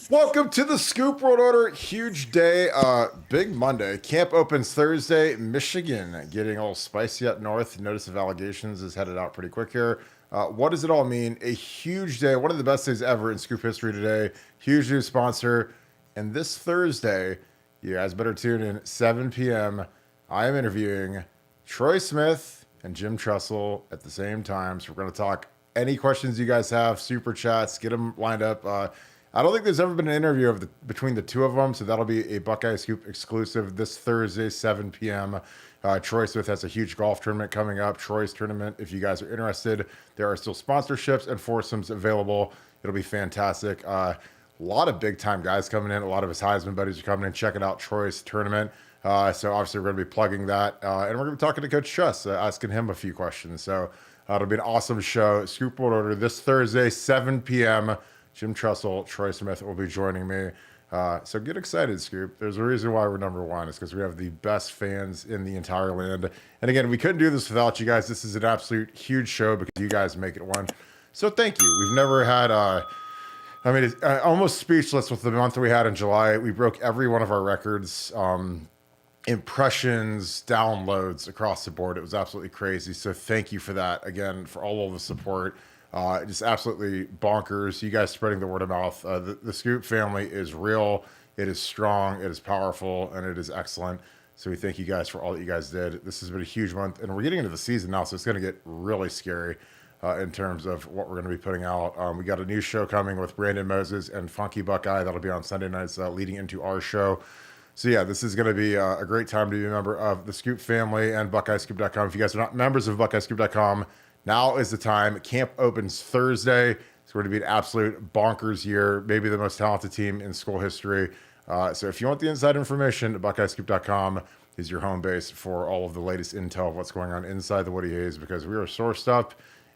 Welcome to the Scoop World Order. Huge day, big Monday. Camp opens Thursday. Michigan getting all spicy up north. Notice of allegations is headed out pretty quick here. What does it all mean? A huge day, one of the best days ever in Scoop history today. Huge new sponsor. And this Thursday, you guys better tune in, 7 p.m. I am interviewing Troy Smith and Jim Tressel at the same time. So we're going to talk any questions you guys have, super chats, get them lined up. I don't think there's ever been an interview between the two of them, so that'll be a Buckeye Scoop exclusive this Thursday, 7 p.m. Troy Smith has a huge golf tournament coming up. Troy's tournament, if you guys are interested, there are still sponsorships and foursomes available. It'll be fantastic. A lot of big-time guys coming in. A lot of his Heisman buddies are coming in. Check it out, Troy's tournament. So obviously we're going to be plugging that. And we're going to be talking to Coach Truss, asking him a few questions. So it'll be an awesome show. Scoop World Order this Thursday, 7 p.m., Jim Tressel, Troy Smith will be joining me. So get excited, Scoop. There's a reason why we're number one. It's because we have the best fans in the entire land. And again, we couldn't do this without you guys. This is an absolute huge show because you guys make it one. So thank you. We've never had, it's almost speechless with the month we had in July. We broke every one of our records, impressions, downloads across the board. It was absolutely crazy. So thank you for that. Again, for all of the support. Just absolutely bonkers. You guys spreading the word of mouth. The Scoop family is real. It is strong. It is powerful, and it is excellent. So we thank you guys for all that you guys did. This has been a huge month, and we're getting into the season now, so it's going to get really scary in terms of what we're going to be putting out. We got a new show coming with Brandon Moses and Funky Buckeye. That'll be on Sunday nights leading into our show. So yeah, this is going to be a great time to be a member of the Scoop family and BuckeyeScoop.com. If you guys are not members of BuckeyeScoop.com, now is the time. Camp opens Thursday. It's going to be an absolute bonkers year, maybe the most talented team in school history. So if you want the inside information, BuckeyeScoop.com is your home base for all of the latest intel of what's going on inside the Woody Hayes, because we are sourced up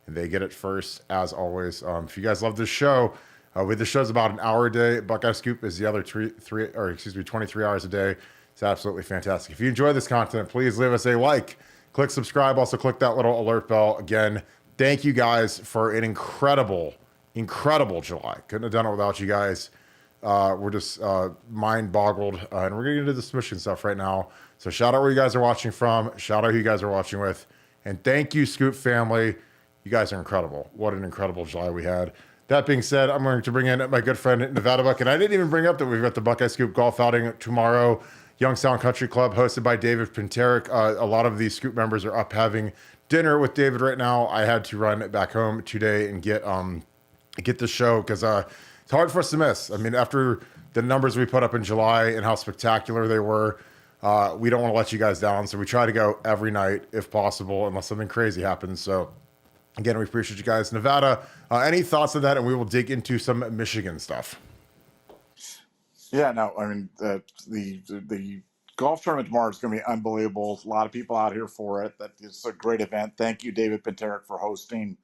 and they get it first, as always. If you guys love this show, the show's about an hour a day. Buckeye Scoop is the other 23 hours a day. It's absolutely fantastic. If you enjoy this content, please leave us a like. Click subscribe. Also, click that little alert bell. Again, thank you guys for an incredible July. Couldn't have done it without you guys. We're just mind boggled. And we're going to get into the Michigan stuff right now. So shout out where you guys are watching from. Shout out who you guys are watching with. And thank you, Scoop family. You guys are incredible. What an incredible July we had. That being said, I'm going to bring in my good friend Nevadabuck. And I didn't even bring up that we've got the Buckeye Scoop golf outing tomorrow. Youngstown Country Club, hosted by David Pinterick. A lot of these Scoop members are up having dinner with David right now. I had to run back home today and get the show because it's hard for us to miss. I mean, after the numbers we put up in July and how spectacular they were, we don't want to let you guys down. So we try to go every night if possible, unless something crazy happens. So again, we appreciate you guys. Nevada, any thoughts on that? And we will dig into some Michigan stuff. Yeah, no, I mean, the golf tournament tomorrow is going to be unbelievable. A lot of people out here for it. That is a great event. Thank you, David Pinterick, for hosting.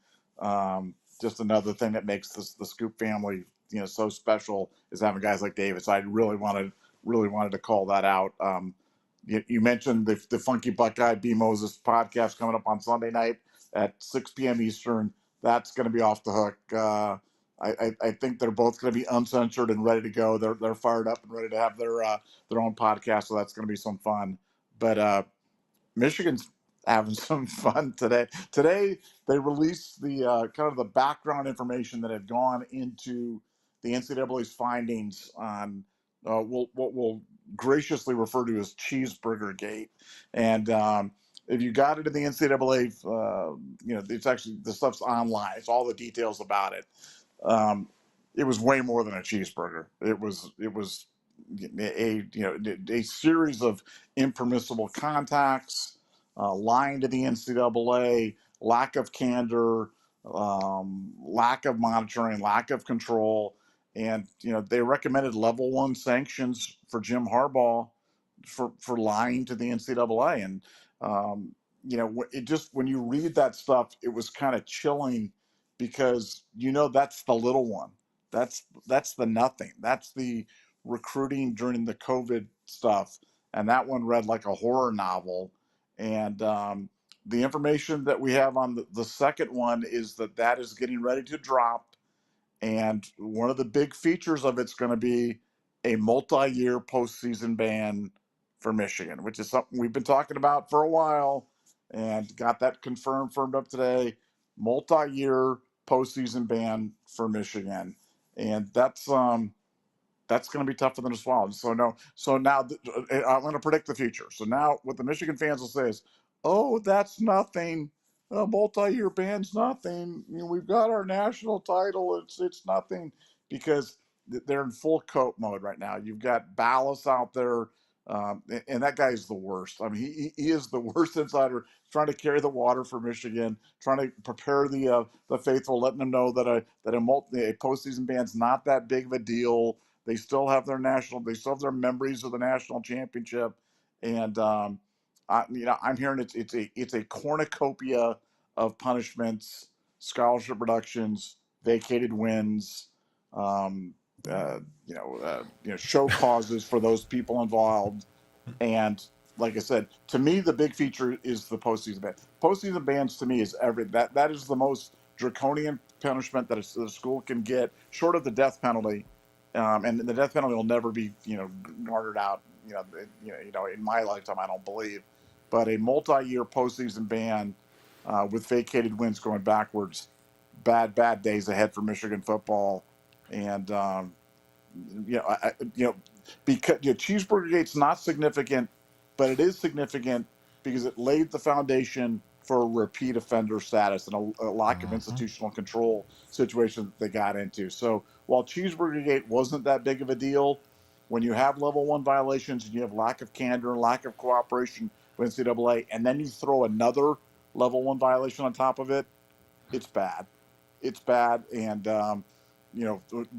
Just another thing that makes the Scoop family, so special is having guys like David. So I really wanted to call that out. You mentioned the Funky Buckeye B Moses podcast coming up on Sunday night at 6 p.m. Eastern. That's going to be off the hook. I think they're both going to be uncensored and ready to go. They're fired up and ready to have their own podcast, so that's going to be some fun. But Michigan's having some fun today. Today they released the kind of the background information that had gone into the NCAA's findings on what we'll graciously refer to as Cheeseburger Gate. And if you got it in the NCAA, it's actually, the stuff's online. It's all the details about it. It was way more than a cheeseburger. It was a series of impermissible contacts, lying to the NCAA, lack of candor, lack of monitoring, lack of control, and they recommended level 1 sanctions for Jim Harbaugh for lying to the NCAA. And it just, when you read that stuff, it was kind of chilling. Because that's the little one, that's the nothing, that's the recruiting during the COVID stuff, and that one read like a horror novel. And the information that we have on the second one is that is getting ready to drop, And one of the big features of it's going to be a multi-year postseason ban for Michigan, which is something we've been talking about for a while, and got that firmed up today. Multi-year postseason ban for Michigan, and that's going to be tough for them to swallow. So no, so now I'm going to predict the future. So now what the Michigan fans will say is, "Oh, that's nothing. A multi-year ban's nothing. We've got our national title. It's nothing," because they're in full cope mode right now. You've got Ballas out there, and that guy is the worst. I mean, he is the worst insider, trying to carry the water for Michigan, trying to prepare the faithful, letting them know that a postseason ban's not that big of a deal. They still have they still have their memories of the national championship, and I'm hearing it's a cornucopia of punishments, scholarship reductions, vacated wins, um, show causes for those people involved, and like I said, to me, the big feature is the postseason ban. Postseason bans to me is that is the most draconian punishment that a school can get, short of the death penalty. And the death penalty will never be, garnered out, in my lifetime, I don't believe. But a multi-year postseason ban with vacated wins going backwards, bad days ahead for Michigan football. And because Cheeseburger Gate's not significant, but it is significant because it laid the foundation for a repeat offender status and a lack of institutional control situation that they got into. So while Cheeseburger Gate wasn't that big of a deal, when you have level 1 violations and you have lack of candor and lack of cooperation with NCAA, and then you throw another level 1 violation on top of it, it's bad. It's bad, and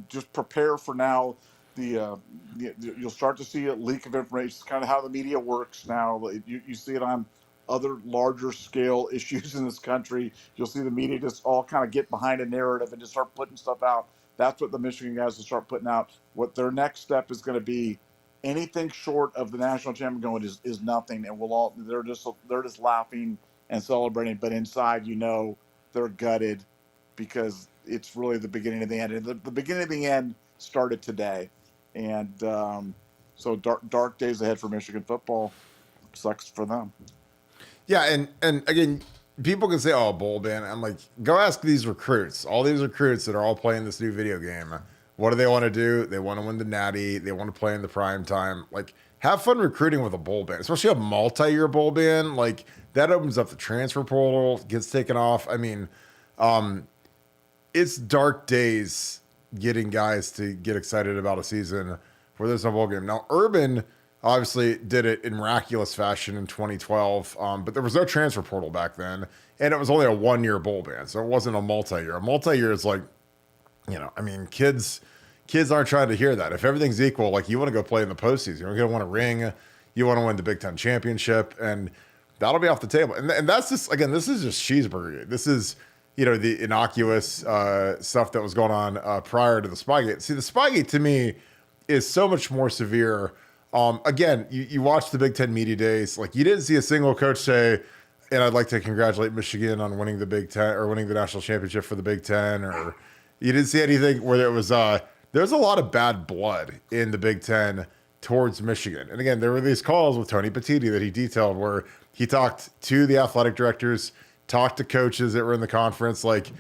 just prepare for now. You'll start to see a leak of information. It's kind of how the media works now. You see it on other larger scale issues in this country. You'll see the media just all kind of get behind a narrative and just start putting stuff out. That's what the Michigan guys will start putting out. What their next step is going to be. Anything short of the national champion going is nothing, and they're just laughing and celebrating. But inside, they're gutted, because it's really the beginning of the end. And the beginning of the end started today. And so dark days ahead for Michigan football. Sucks for them. Yeah, and again, people can say, "Oh, bowl ban." I'm like, go ask these recruits. All these recruits that are all playing this new video game. What do they want to do? They want to win the Natty. They want to play in the prime time. Like, have fun recruiting with a bowl ban, especially a multi-year bowl ban. Like, that opens up the transfer portal, gets taken off. I mean, it's dark days getting guys to get excited about a season where there's no bowl game. Now, Urban obviously did it in miraculous fashion in 2012, but there was no transfer portal back then, and it was only a 1-year bowl ban, so it wasn't a multi-year. A multi-year is like, kids aren't trying to hear that. If everything's equal, like, you want to go play in the postseason, you're going to want to ring, you want to win the Big Ten championship, and that'll be off the table. And that's just, again, this is just Cheeseburger. This is, the innocuous stuff that was going on prior to the Spygate. See, the Spygate to me is so much more severe. Again, you watch the Big Ten media days, like, you didn't see a single coach say, and I'd like to congratulate Michigan on winning the Big Ten or winning the national championship for the Big Ten, or you didn't see anything where there's a lot of bad blood in the Big Ten towards Michigan. And again, there were these calls with Tony Petitti that he detailed where he talked to the athletic directors, talked to coaches that were in the conference. Like,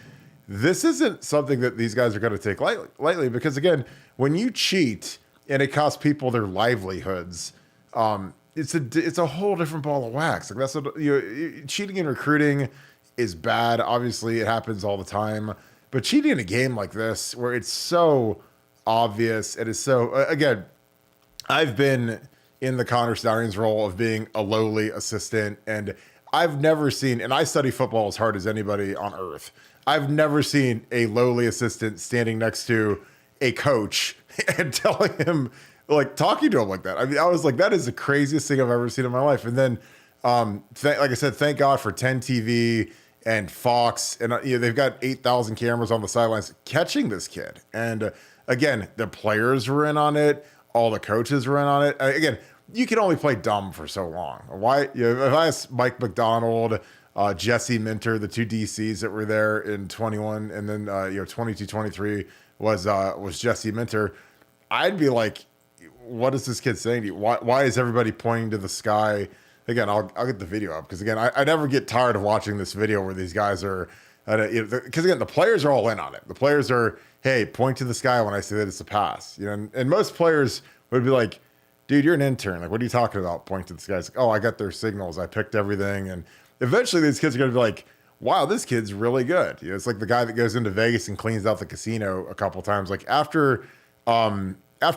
this isn't something that these guys are going to take lightly, because again, when you cheat and it costs people their livelihoods, it's a whole different ball of wax. Like, that's what, cheating in recruiting is bad. Obviously, it happens all the time. But cheating in a game like this, where it's so obvious, it is so, again, I've been in the Conor Stalions role of being a lowly assistant, and I've never seen, and I study football as hard as anybody on earth, I've never seen a lowly assistant standing next to a coach and telling him, like, talking to him like that. I mean, I was like, that is the craziest thing I've ever seen in my life. And then, like I said, thank God for 10 TV and Fox, and they've got 8,000 cameras on the sidelines catching this kid. And again, the players were in on it, all the coaches were in on it. Again, you can only play dumb for so long. Why? If I asked Mike McDonald, Jesse Minter, the two DCs that were there in 21, and then 22, 23 was Jesse Minter. I'd be like, what is this kid saying to you? Why is everybody pointing to the sky? Again, I'll get the video up because again, I never get tired of watching this video where these guys are, because again, the players are all in on it. The players are, hey, point to the sky when I say that it's a pass. And most players would be like, dude, you're an intern. Like, what are you talking about? Point to the sky. It's like, oh, I got their signals. I picked everything. And eventually these kids are going to be like, wow, this kid's really good. It's like the guy that goes into Vegas and cleans out the casino a couple times. Like after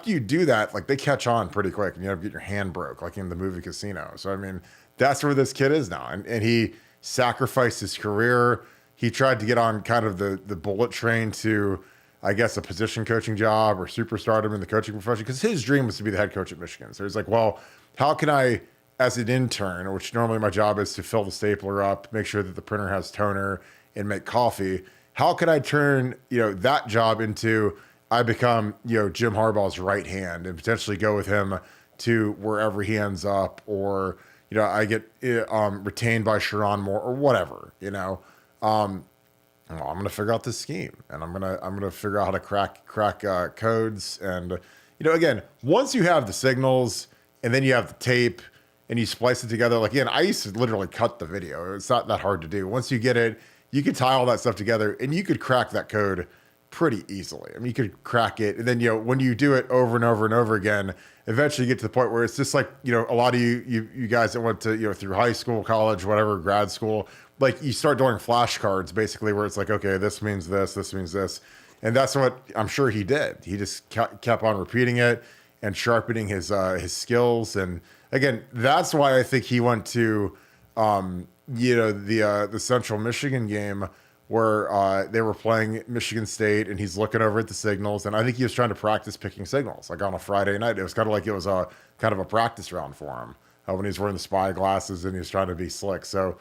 you do that, like they catch on pretty quick and you have to get your hand broke, like in the movie Casino. So, I mean, that's where this kid is now. And he sacrificed his career. He tried to get on kind of the bullet train to, I guess, a position coaching job or superstardom in the coaching profession, because his dream was to be the head coach at Michigan. So he's like, well, how can I, as an intern, which normally my job is to fill the stapler up, make sure that the printer has toner, and make coffee, how can I turn, that job into, I become, Jim Harbaugh's right hand and potentially go with him to wherever he ends up, or, I get retained by Sharon Moore or whatever, well, I'm going to figure out this scheme, and I'm going to figure out how to crack codes. And, again, once you have the signals and then you have the tape and you splice it together, like, again, I used to literally cut the video. It's not that hard to do. Once you get it, you can tie all that stuff together and you could crack that code pretty easily. I mean, you could crack it. And then, when you do it over and over and over again, eventually you get to the point where it's just like, a lot of you guys that went to, through high school, college, whatever, grad school, like you start doing flashcards basically where it's like, okay, this means this means this. And that's what I'm sure he did. He just kept on repeating it and sharpening his skills. And again, that's why I think he went to, the Central Michigan game where they were playing Michigan State, and he's looking over at the signals. And I think he was trying to practice picking signals, like on a Friday night. It was kind of like it was a kind of a practice round for him when he was wearing the spy glasses and he was trying to be slick. So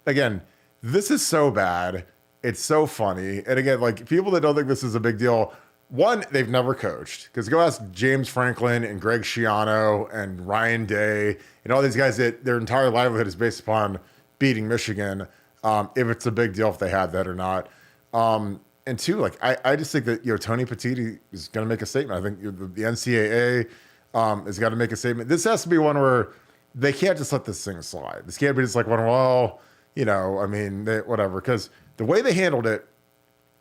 again, this is so bad. It's so funny. And again, like people that don't think this is a big deal, one, they've never coached. Because go ask James Franklin and Greg Schiano and Ryan Day and all these guys that their entire livelihood is based upon beating Michigan. If it's a big deal if they had that or not. And two, like I just think that Tony Petitti is going to make a statement. I think the NCAA has got to make a statement. This has to be one where they can't just let this thing slide. This can't be just like one, well, I mean, whatever. Because the way they handled it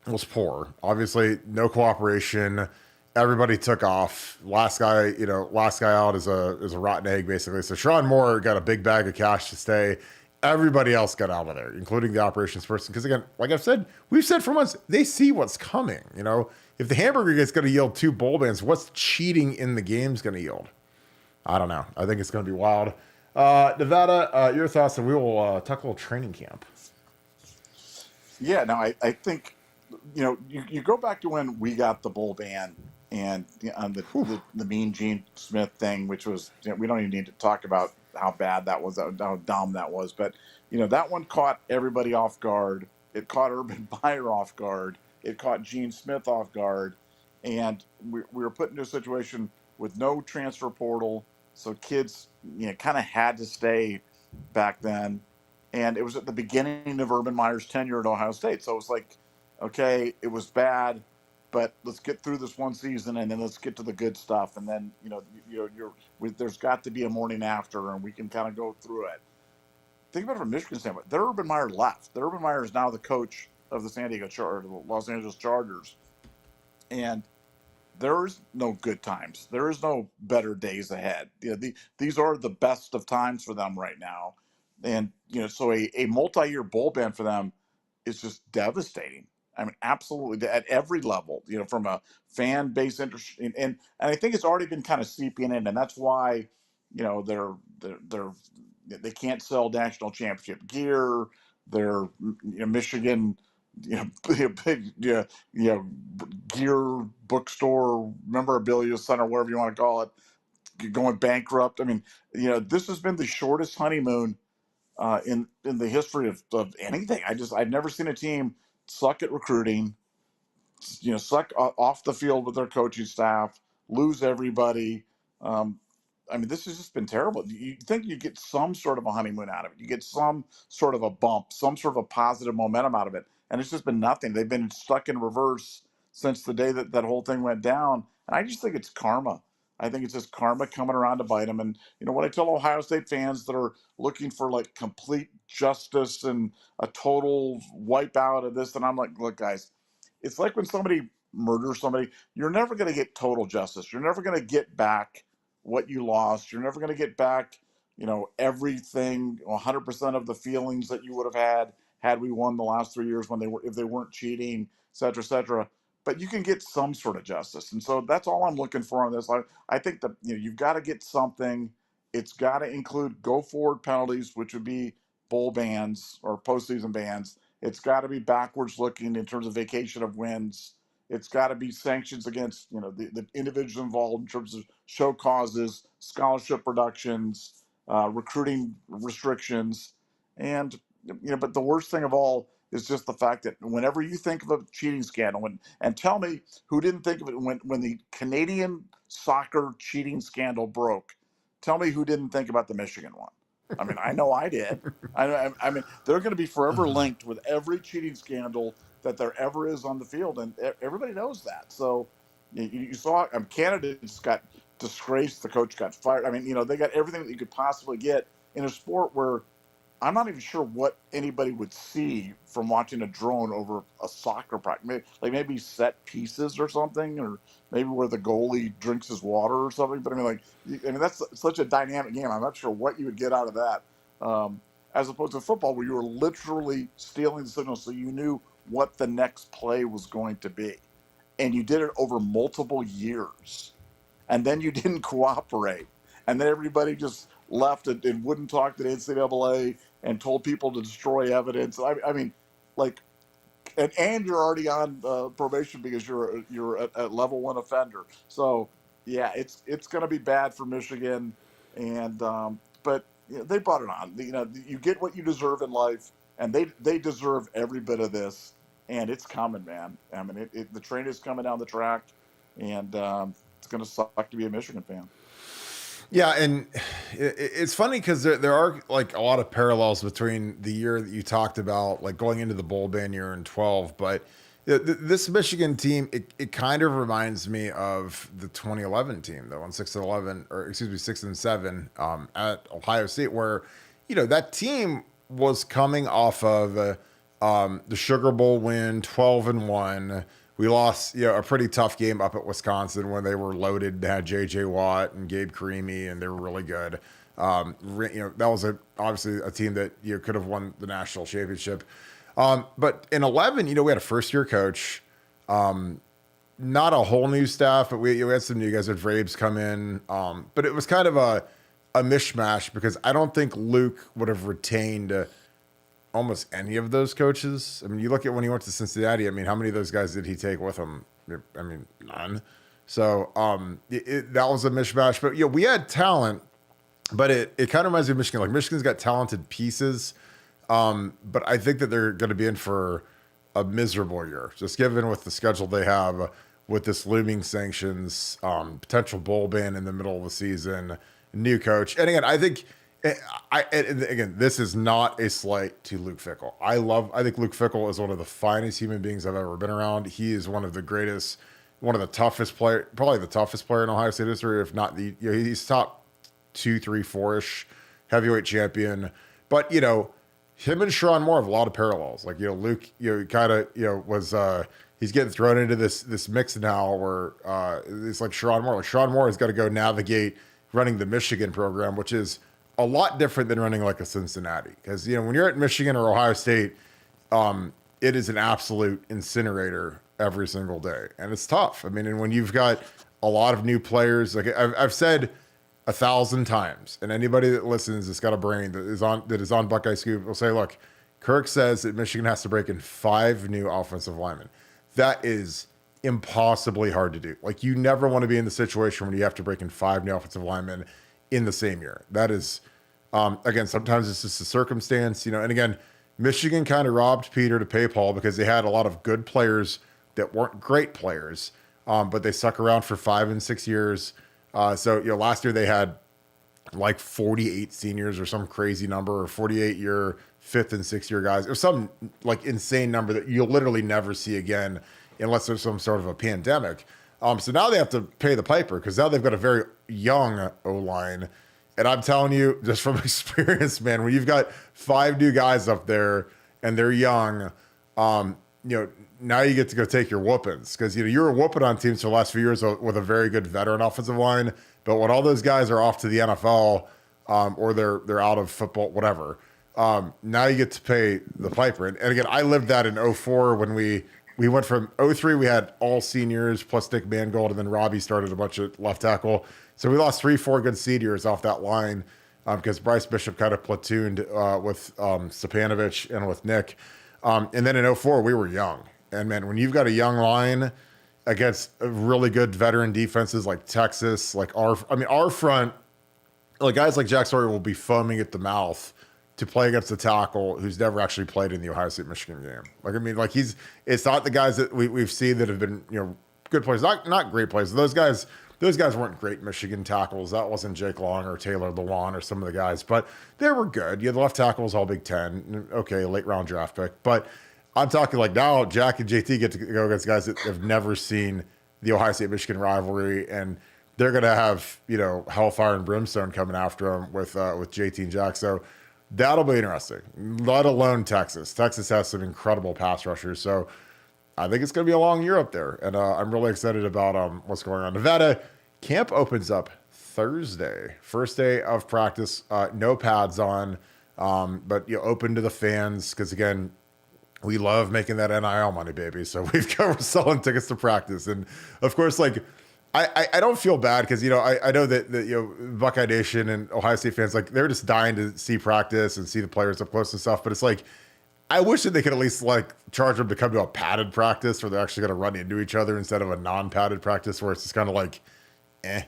was poor. Obviously, no cooperation. Everybody took off. Last guy out is a rotten egg, basically. So Sharon Moore got a big bag of cash to stay. Everybody else got out of there, including the operations person. Because again, like I've said, we've said for months, they see what's coming. If the hamburger gets going to yield 2 bowl bans, what's cheating in the game's going to yield? I don't know. I think it's going to be wild. Nevada, your thoughts, and we will talk a little training camp. Yeah, no, I think, you go back to when we got the bowl ban and on the Mean Gene Smith thing, which was, we don't even need to talk about how bad that was, how dumb that was. But, that one caught everybody off guard. It caught Urban Meyer off guard. It caught Gene Smith off guard. And we were put into a situation with no transfer portal. So kids, kind of had to stay back then. And it was at the beginning of Urban Meyer's tenure at Ohio State. So it was like, okay, it was bad, but let's get through this one season and then let's get to the good stuff. And then, there's got to be a morning after and we can kind of go through it. Think about it from Michigan standpoint. Their Urban Meyer left. Their Urban Meyer is now the coach of the the Los Angeles Chargers. And there's no good times. There is no better days ahead. These are the best of times for them right now. And, so a multi-year bowl ban for them is just devastating. I mean, absolutely at every level, from a fan base interest. And I think it's already been kind of seeping in. And that's why, they can't sell national championship gear. They're Michigan, big, gear bookstore, memorabilia center, whatever you want to call it, going bankrupt. I mean, this has been the shortest honeymoon in the history of anything. I've never seen a team suck at recruiting, suck off the field with their coaching staff, lose everybody. I mean, this has just been terrible. You think you get some sort of a honeymoon out of it. You get some sort of a bump, some sort of a positive momentum out of it. And it's just been nothing. They've been stuck in reverse since the day that that whole thing went down. And I just think it's karma. I think it's just karma coming around to bite them. And, what I tell Ohio State fans that are looking for like complete justice and a total wipeout of this, and I'm like, look, guys, it's like when somebody murders somebody, you're never going to get total justice. You're never going to get back what you lost. You're never going to get back, everything, 100% of the feelings that you would have had we won the last 3 years when if they weren't cheating, et cetera, et cetera. But you can get some sort of justice. And so that's all I'm looking for on this. I think that, you've got to get something. It's got to include go forward penalties, which would be bowl bans or postseason bans. It's got to be backwards looking in terms of vacation of wins. It's got to be sanctions against the individuals involved in terms of show causes, scholarship reductions, recruiting restrictions, and But the worst thing of all is just the fact that whenever you think of a cheating scandal, and tell me who didn't think of it when the Canadian soccer cheating scandal broke. Tell me who didn't think about the Michigan one. I mean, I know I did. I mean, they're going to be forever linked with every cheating scandal that there ever is on the field, and everybody knows that. So you saw Canada just got disgraced. The coach got fired. I mean, they got everything that you could possibly get in a sport where I'm not even sure what anybody would see from watching a drone over a soccer practice. Maybe set pieces or something, or maybe where the goalie drinks his water or something. But that's such a dynamic game. I'm not sure what you would get out of that, as opposed to football, where you were literally stealing the signal, so you knew what the next play was going to be, and you did it over multiple years, and then you didn't cooperate, and then everybody just left and wouldn't talk to the NCAA and told people to destroy evidence. I mean, and you're already on probation because you're a level 1 offender. So yeah, it's going to be bad for Michigan, and but they brought it on. You get what you deserve in life, and they deserve every bit of this, and it's coming, man. I mean, the train is coming down the track, and it's going to suck to be a Michigan fan. Yeah, and it's funny because there are like a lot of parallels between the year that you talked about, like going into the bowl ban year in 12. But this Michigan team, it kind of reminds me of the 2011 team that won 6-11, or excuse me, 6-7 at Ohio State, where that team was coming off of the Sugar Bowl win, 12-1. We lost, a pretty tough game up at Wisconsin when they were loaded. They had J.J. Watt and Gabe Creamy, and they were really good. That was obviously a team that could have won the national championship. But in 11, we had a first-year coach, not a whole new staff, but we had some new guys. Had Vrabes come in, but it was kind of a mishmash because I don't think Luke would have retained almost any of those coaches. I mean, you look at when he went to Cincinnati, I mean, how many of those guys did he take with him? I mean, none. So that was a mishmash. But we had talent, but it kind of reminds me of Michigan. Like, Michigan's got talented pieces, but I think that they're going to be in for a miserable year, just given with the schedule they have, with this looming sanctions, potential bowl ban in the middle of the season, new coach. And again, I think this is not a slight to Luke Fickell. I think Luke Fickell is one of the finest human beings I've ever been around. He is one of the greatest, one of the toughest player, probably the toughest player in Ohio State history, if not he's top 2, 3, 4-ish heavyweight champion. But him and Sharon Moore have a lot of parallels. Like Luke, kind of was he's getting thrown into this mix now where it's like Sharon Moore. Like, Sharon Moore has got to go navigate running the Michigan program, which is a lot different than running like a Cincinnati. Because, when you're at Michigan or Ohio State, it is an absolute incinerator every single day. And it's tough. I mean, and when you've got a lot of new players, like I've said 1,000 times, and anybody that listens that's got a brain that is on Buckeye Scoop will say, look, Kirk says that Michigan has to break in 5 new offensive linemen. That is impossibly hard to do. Like, you never want to be in the situation where you have to break in 5 new offensive linemen in the same year. That is, again, sometimes it's just a circumstance, and again, Michigan kind of robbed Peter to pay Paul because they had a lot of good players that weren't great players, but they stuck around for 5 and 6 years. So last year they had like 48 seniors or some crazy number, or 48-year fifth and sixth year guys, or some like insane number that you'll literally never see again unless there's some sort of a pandemic. So now they have to pay the piper because now they've got a very young O line. And I'm telling you, just from experience, man, when you've got 5 new guys up there and they're young, now you get to go take your whoopings because you were whooping on teams for the last few years with a very good veteran offensive line. But when all those guys are off to the NFL or they're out of football, whatever, now you get to pay the piper. And again, I lived that in 04 when we went from 03, we had all seniors plus Nick Mangold, and then Robbie started a bunch of left tackle. So we lost 3-4 good seniors off that line because Bryce Bishop kind of platooned with Stepanovich and with Nick. And then in 04, we were young. And man, when you've got a young line against really good veteran defenses like Texas, like our front, like guys like Jack Sawyer will be foaming at the mouth to play against a tackle who's never actually played in the Ohio State Michigan game. It's not the guys that we've seen that have been, good players, not great players. Those guys weren't great Michigan tackles. That wasn't Jake Long or Taylor Lewan or some of the guys, but they were good. The left tackle was all Big Ten. Okay, late round draft pick. But I'm talking like now Jack and JT get to go against guys that have never seen the Ohio State Michigan rivalry, and they're going to have, hellfire and brimstone coming after them with JT and Jack. So that'll be interesting, let alone Texas. Texas has some incredible pass rushers. So I think it's going to be a long year up there. And I'm really excited about what's going on. Nevada camp opens up Thursday, first day of practice, no pads on, but open to the fans. Because again, we love making that NIL money, baby. So we're selling tickets to practice. And of course, like, I don't feel bad because, I know that Buckeye Nation and Ohio State fans, like, they're just dying to see practice and see the players up close and stuff. But it's like, I wish that they could at least like charge them to come to a padded practice where they're actually going to run into each other instead of a non-padded practice where it's just kind of like, eh.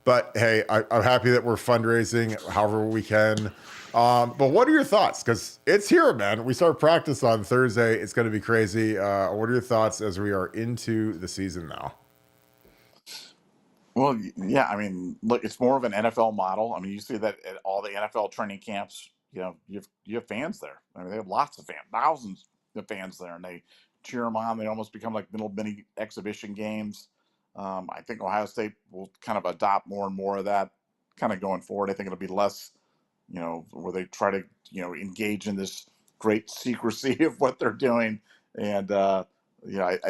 But hey, I'm happy that we're fundraising however we can. But what are your thoughts? Because it's here, man. We start practice on Thursday. It's going to be crazy. What are your thoughts as we are into the season now? Well, yeah, I mean, look, it's more of an NFL model. I mean, you see that at all the NFL training camps. You have fans there. I mean, they have lots of fans, thousands of fans there, and they cheer them on. They almost become like little mini exhibition games. I think Ohio State will kind of adopt more and more of that kind of going forward. I think it'll be less, where they try to, engage in this great secrecy of what they're doing. And, I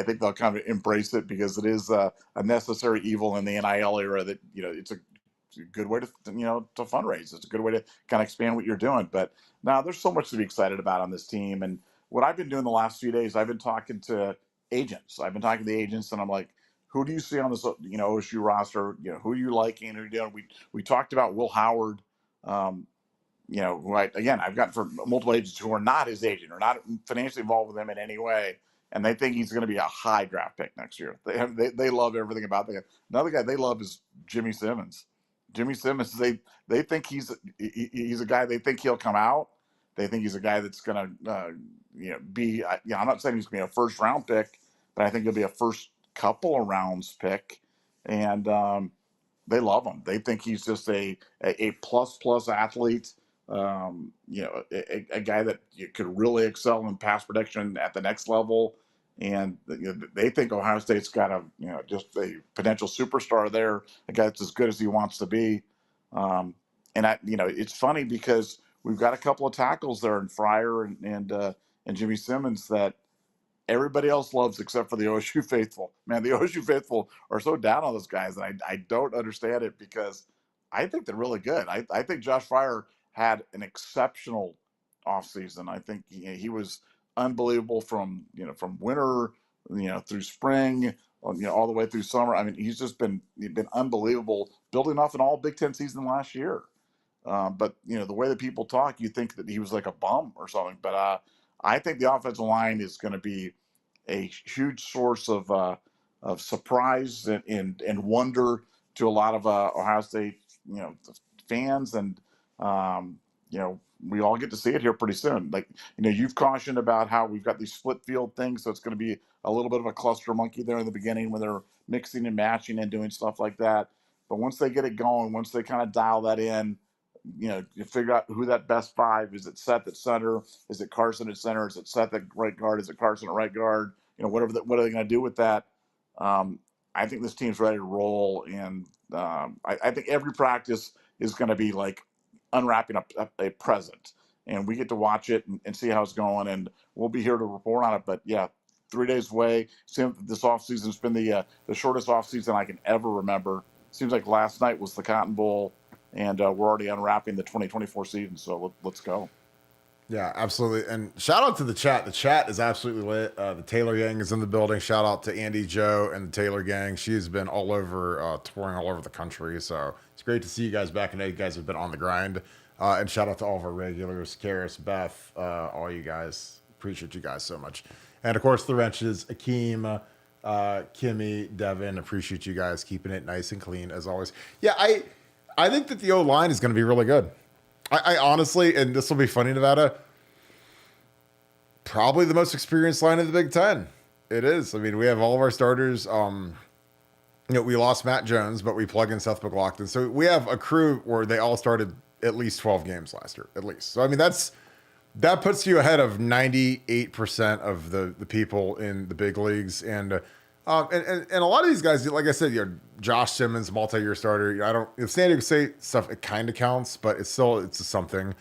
think they'll kind of embrace it because it is a necessary evil in the NIL era that, it's a good way to, to fundraise. It's a good way to kind of expand what you're doing. But now there's so much to be excited about on this team. And what I've been doing the last few days, I've been talking to agents. I've been talking to the agents, and I'm like, who do you see on this, OSU roster? Who are you liking? Who are you doing? We talked about Will Howard. Who I've got for multiple agents who are not his agent or not financially involved with him in any way, and they think he's going to be a high draft pick next year. They love everything about the guy. Another guy they love is Jimmy Simmons. Jimmy Simmons, they think he's a guy. They think he'll come out. They think he's a guy that's going to be. I'm not saying he's going to be a first round pick, but I think he'll be a first couple of rounds pick, and they love him. They think he's just a plus athlete. A guy that you could really excel in pass protection at the next level. And they think Ohio State's got just a potential superstar there, a guy that's as good as he wants to be. It's funny because we've got a couple of tackles there in Fryer and Jimmy Simmons that everybody else loves except for the OSU faithful. Man, the OSU faithful are so down on those guys, and I don't understand it because I think they're really good. I think Josh Fryer had an exceptional offseason. I think he was unbelievable from winter, through spring, all the way through summer. I mean, he's been unbelievable, building off an all Big Ten season last year. But the way that people talk, you think that he was like a bum or something. But I think the offensive line is going to be a huge source of surprise and wonder to a lot of Ohio State fans, and we all get to see it here pretty soon. Like you've cautioned about how we've got these split field things, so it's going to be a little bit of a cluster monkey there in the beginning when they're mixing and matching and doing stuff like that. But once they get it going, once they kind of dial that in, You figure out who that best five is. It Seth at center? Is it Carson at center? Is it Seth at right guard? Is it Carson at right guard? What are they going to do with that? I think this team's ready to roll, and I think every practice is going to be like unwrapping a present, and we get to watch it and see how it's going, and we'll be here to report on it. But yeah, 3 days away. This offseason's been the shortest offseason I can ever remember. Seems like last night was the Cotton Bowl, and we're already unwrapping the 2024 season. So let's go. Yeah, absolutely. And shout out to the chat. The chat is absolutely lit. The Taylor gang is in the building. Shout out to Andy Joe and the Taylor gang. She's been all over, touring all over the country. So it's great to see you guys back. I know you guys have been on the grind. And shout out to all of our regulars, Karis, Beth, all you guys. Appreciate you guys so much. And of course, the wrenches, Akeem, Kimmy, Devin. Appreciate you guys keeping it nice and clean as always. Yeah, I think that the O-line is going to be really good. I honestly, and this will be funny, Nevada, probably the most experienced line in the Big Ten. It is. I mean, we have all of our starters. We lost Matt Jones, but we plug in Seth McLaughlin. So we have a crew where they all started at least 12 games last year, at least. So, I mean, that puts you ahead of 98% of the people in the big leagues. And a lot of these guys, like I said, Josh Simmons, multi-year starter. If San Diego State stuff, it kind of counts, but it's something.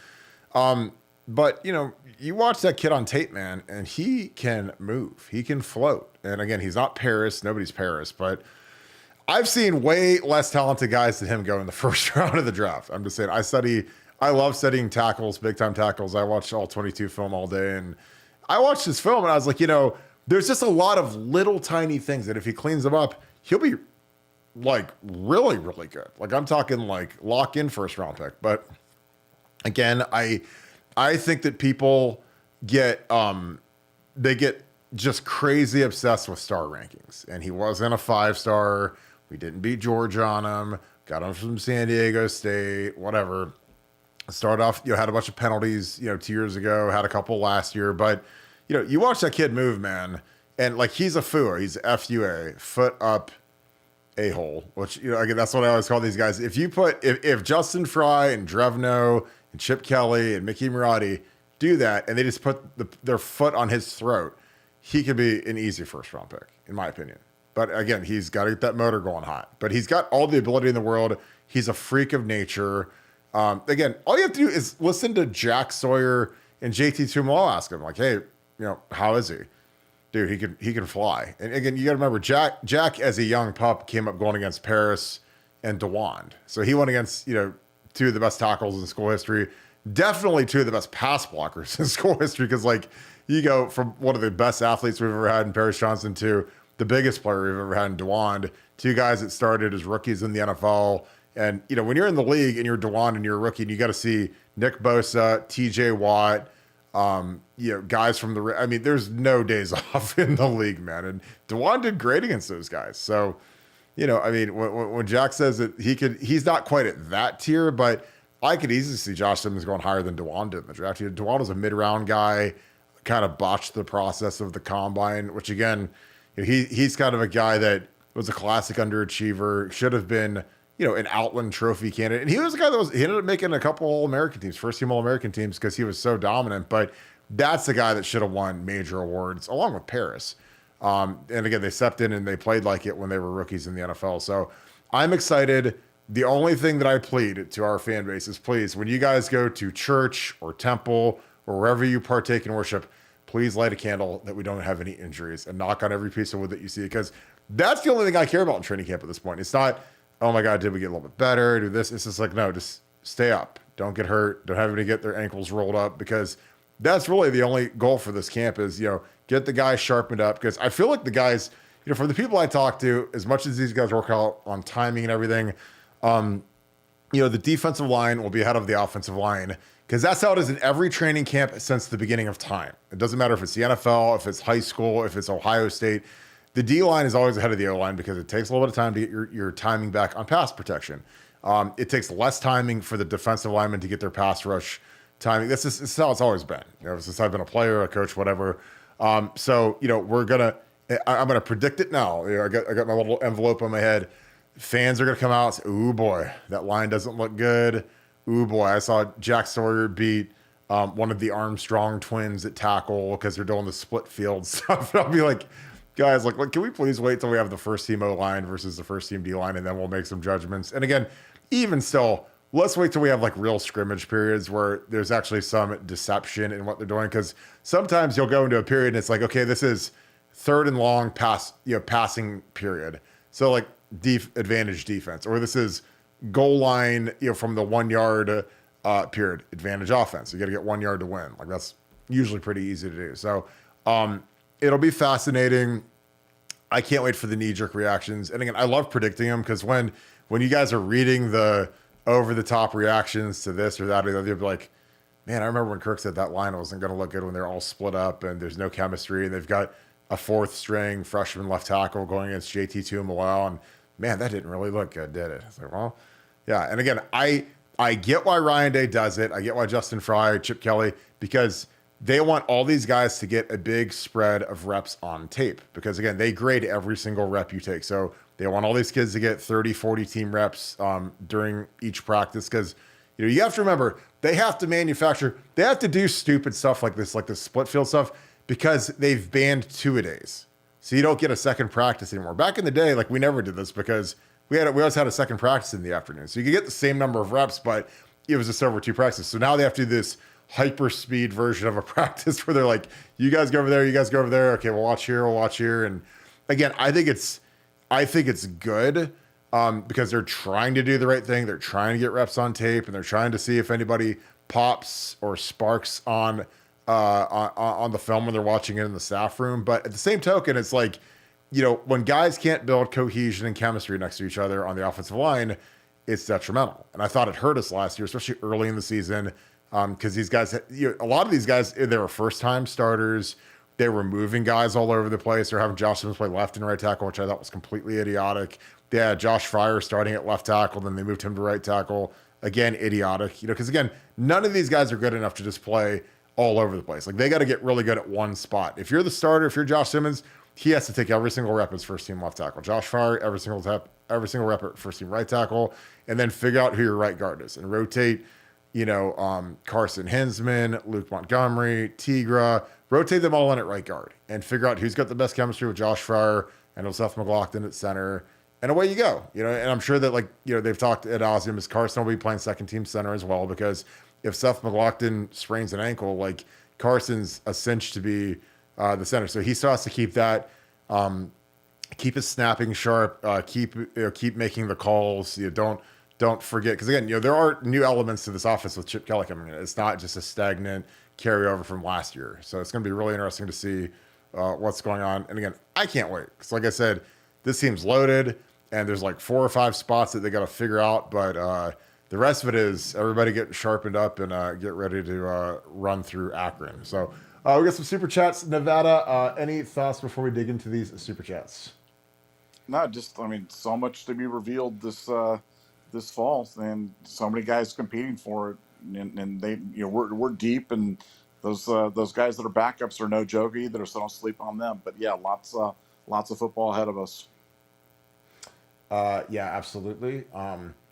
But you watch that kid on tape, man, and he can move. He can float. And again, he's not Paris. Nobody's Paris, but I've seen way less talented guys than him go in the first round of the draft. I'm just saying, I love studying tackles, big time tackles. I watch all 22 film all day, and I watched his film and I was like, there's just a lot of little tiny things that if he cleans them up, he'll be like really, really good. Like I'm talking like lock in first round pick. But again, I think that people get just crazy obsessed with star rankings. And he wasn't a 5-star. We didn't beat Georgia on him. Got him from San Diego State, whatever. Started off, had a bunch of penalties, 2 years ago, had a couple last year, but you watch that kid move, man, and like he's a FUA, he's FUA, foot up a-hole, which, again, that's what I always call these guys. If Justin Fry and Drevno and Chip Kelly and Mickey Marotti do that, and they just put their foot on his throat, he could be an easy first round pick, in my opinion. But again, he's got to get that motor going hot, but he's got all the ability in the world. He's a freak of nature. Again, all you have to do is listen to Jack Sawyer and JT Tuimoloau ask him, like, hey, how is he? Dude, he can fly. And again, you got to remember, Jack as a young pup came up going against Paris and DeWand. So he went against, two of the best tackles in school history. Definitely two of the best pass blockers in school history. Because, like, you go from one of the best athletes we've ever had in Paris Johnson to the biggest player we've ever had in DeWand. Two guys that started as rookies in the NFL. And, when you're in the league and you're DeWand and you're a rookie, and you got to see Nick Bosa, TJ Watt, guys from there's no days off in the league, man. And DeWand did great against those guys. So, when Jack says that he's not quite at that tier, but I could easily see Josh Simmons going higher than DeWand did in the draft. DeWand was a mid-round guy, kind of botched the process of the combine, which again, he's kind of a guy that was a classic underachiever, should have been, an Outland Trophy candidate. And he was a guy he ended up making a couple All-American teams, first-team All-American teams, because he was so dominant. But that's the guy that should have won major awards, along with Paris. And again, they stepped in and they played like it when they were rookies in the NFL. So I'm excited. The only thing that I plead to our fan base is, please, when you guys go to church or temple or wherever you partake in worship, please light a candle that we don't have any injuries and knock on every piece of wood that you see, because that's the only thing I care about in training camp at this point. It's not, oh my God, did we get a little bit better? Do this? It's just like, no, just stay up. Don't get hurt. Don't have anybody get their ankles rolled up, because that's really the only goal for this camp is, get the guys sharpened up. Because I feel like the guys, from the people I talk to, as much as these guys work out on timing and everything, the defensive line will be ahead of the offensive line, because that's how it is in every training camp since the beginning of time. It doesn't matter if it's the NFL, if it's high school, if it's Ohio State. The D-line is always ahead of the O-line because it takes a little bit of time to get your timing back on pass protection. It takes less timing for the defensive linemen to get their pass rush timing. This is how it's always been, since I've been a player, a coach, whatever. So, I'm going to predict it now. I got my little envelope on my head. Fans are going to come out and say, ooh, boy, that line doesn't look good. ooh boy, I saw Jack Sawyer beat one of the Armstrong twins at tackle because they're doing the split field stuff. I'll be like, guys, like, can we please wait till we have the first team O line versus the first team D line, and then we'll make some judgments. And again, even still, let's wait till we have like real scrimmage periods where there's actually some deception in what they're doing. Because sometimes you'll go into a period and it's like, okay, this is third and long passing period. So like advantage defense, or this is goal line, from the 1 yard period, advantage offense. You got to get 1 yard to win. Like that's usually pretty easy to do. So it'll be fascinating. I can't wait for the knee-jerk reactions. And again, I love predicting them because when you guys are reading the over-the-top reactions to this or that or the other, you'll be like, man, I remember when Kirk said that line wasn't going to look good when they're all split up and there's no chemistry and they've got a fourth-string freshman left tackle going against JT Tuimoloau, and man, that didn't really look good, did it? It's like, well, yeah. And again, I get why Ryan Day does it. I get why Justin Fry, Chip Kelly, because they want all these guys to get a big spread of reps on tape because, again, they grade every single rep you take. So they want all these kids to get 30, 40 team reps during each practice because, you have to remember, they have to do stupid stuff like this, like the split field stuff, because they've banned two-a-days. So you don't get a second practice anymore. Back in the day, like we never did this because we always had a second practice in the afternoon. So you could get the same number of reps, but it was just over two practices. So now they have to do this hyper speed version of a practice where they're like, you guys go over there, you guys go over there. Okay, we'll watch here. And again, I think it's good because they're trying to do the right thing. They're trying to get reps on tape and they're trying to see if anybody pops or sparks on the film when they're watching it in the staff room. But at the same token, it's like, when guys can't build cohesion and chemistry next to each other on the offensive line, it's detrimental. And I thought it hurt us last year, especially early in the season, because these guys, a lot of these guys, they were first-time starters. They were moving guys all over the place. They're having Josh Simmons play left and right tackle, which I thought was completely idiotic. They had Josh Fryer starting at left tackle, then they moved him to right tackle. Again, idiotic. Because again, none of these guys are good enough to just play all over the place. Like they got to get really good at one spot. If you're the starter, if you're Josh Simmons, he has to take every single rep as first team left tackle. Josh Fryer, every single rep at first team right tackle, and then figure out who your right guard is and rotate. Carson Hinsman, Luke Montgomery, Tigra, rotate them all in at right guard and figure out who's got the best chemistry with Josh Fryer and Seth McLaughlin at center. And away you go. And I'm sure that they've talked at nauseam as Carson will be playing second team center as well, because if Seth McLaughlin sprains an ankle, like Carson's a cinch to be the center. So he still has to keep that, keep his snapping sharp, keep making the calls. Don't forget, because again, there are new elements to this offense with Chip Kelly coming in. It's not just a stagnant carryover from last year. So it's going to be really interesting to see what's going on. And again, I can't wait because, like I said, this team's loaded, and there's like 4 or 5 spots that they got to figure out. But the rest of it is everybody get sharpened up and get ready to run through Akron. So we got some super chats. Nevada, any thoughts before we dig into these super chats? No, so much to be revealed this fall, and so many guys competing for it, and they, we're deep, and those guys that are backups are no joke either, so don't sleep on them. But yeah, lots of football ahead of us. Yeah, absolutely.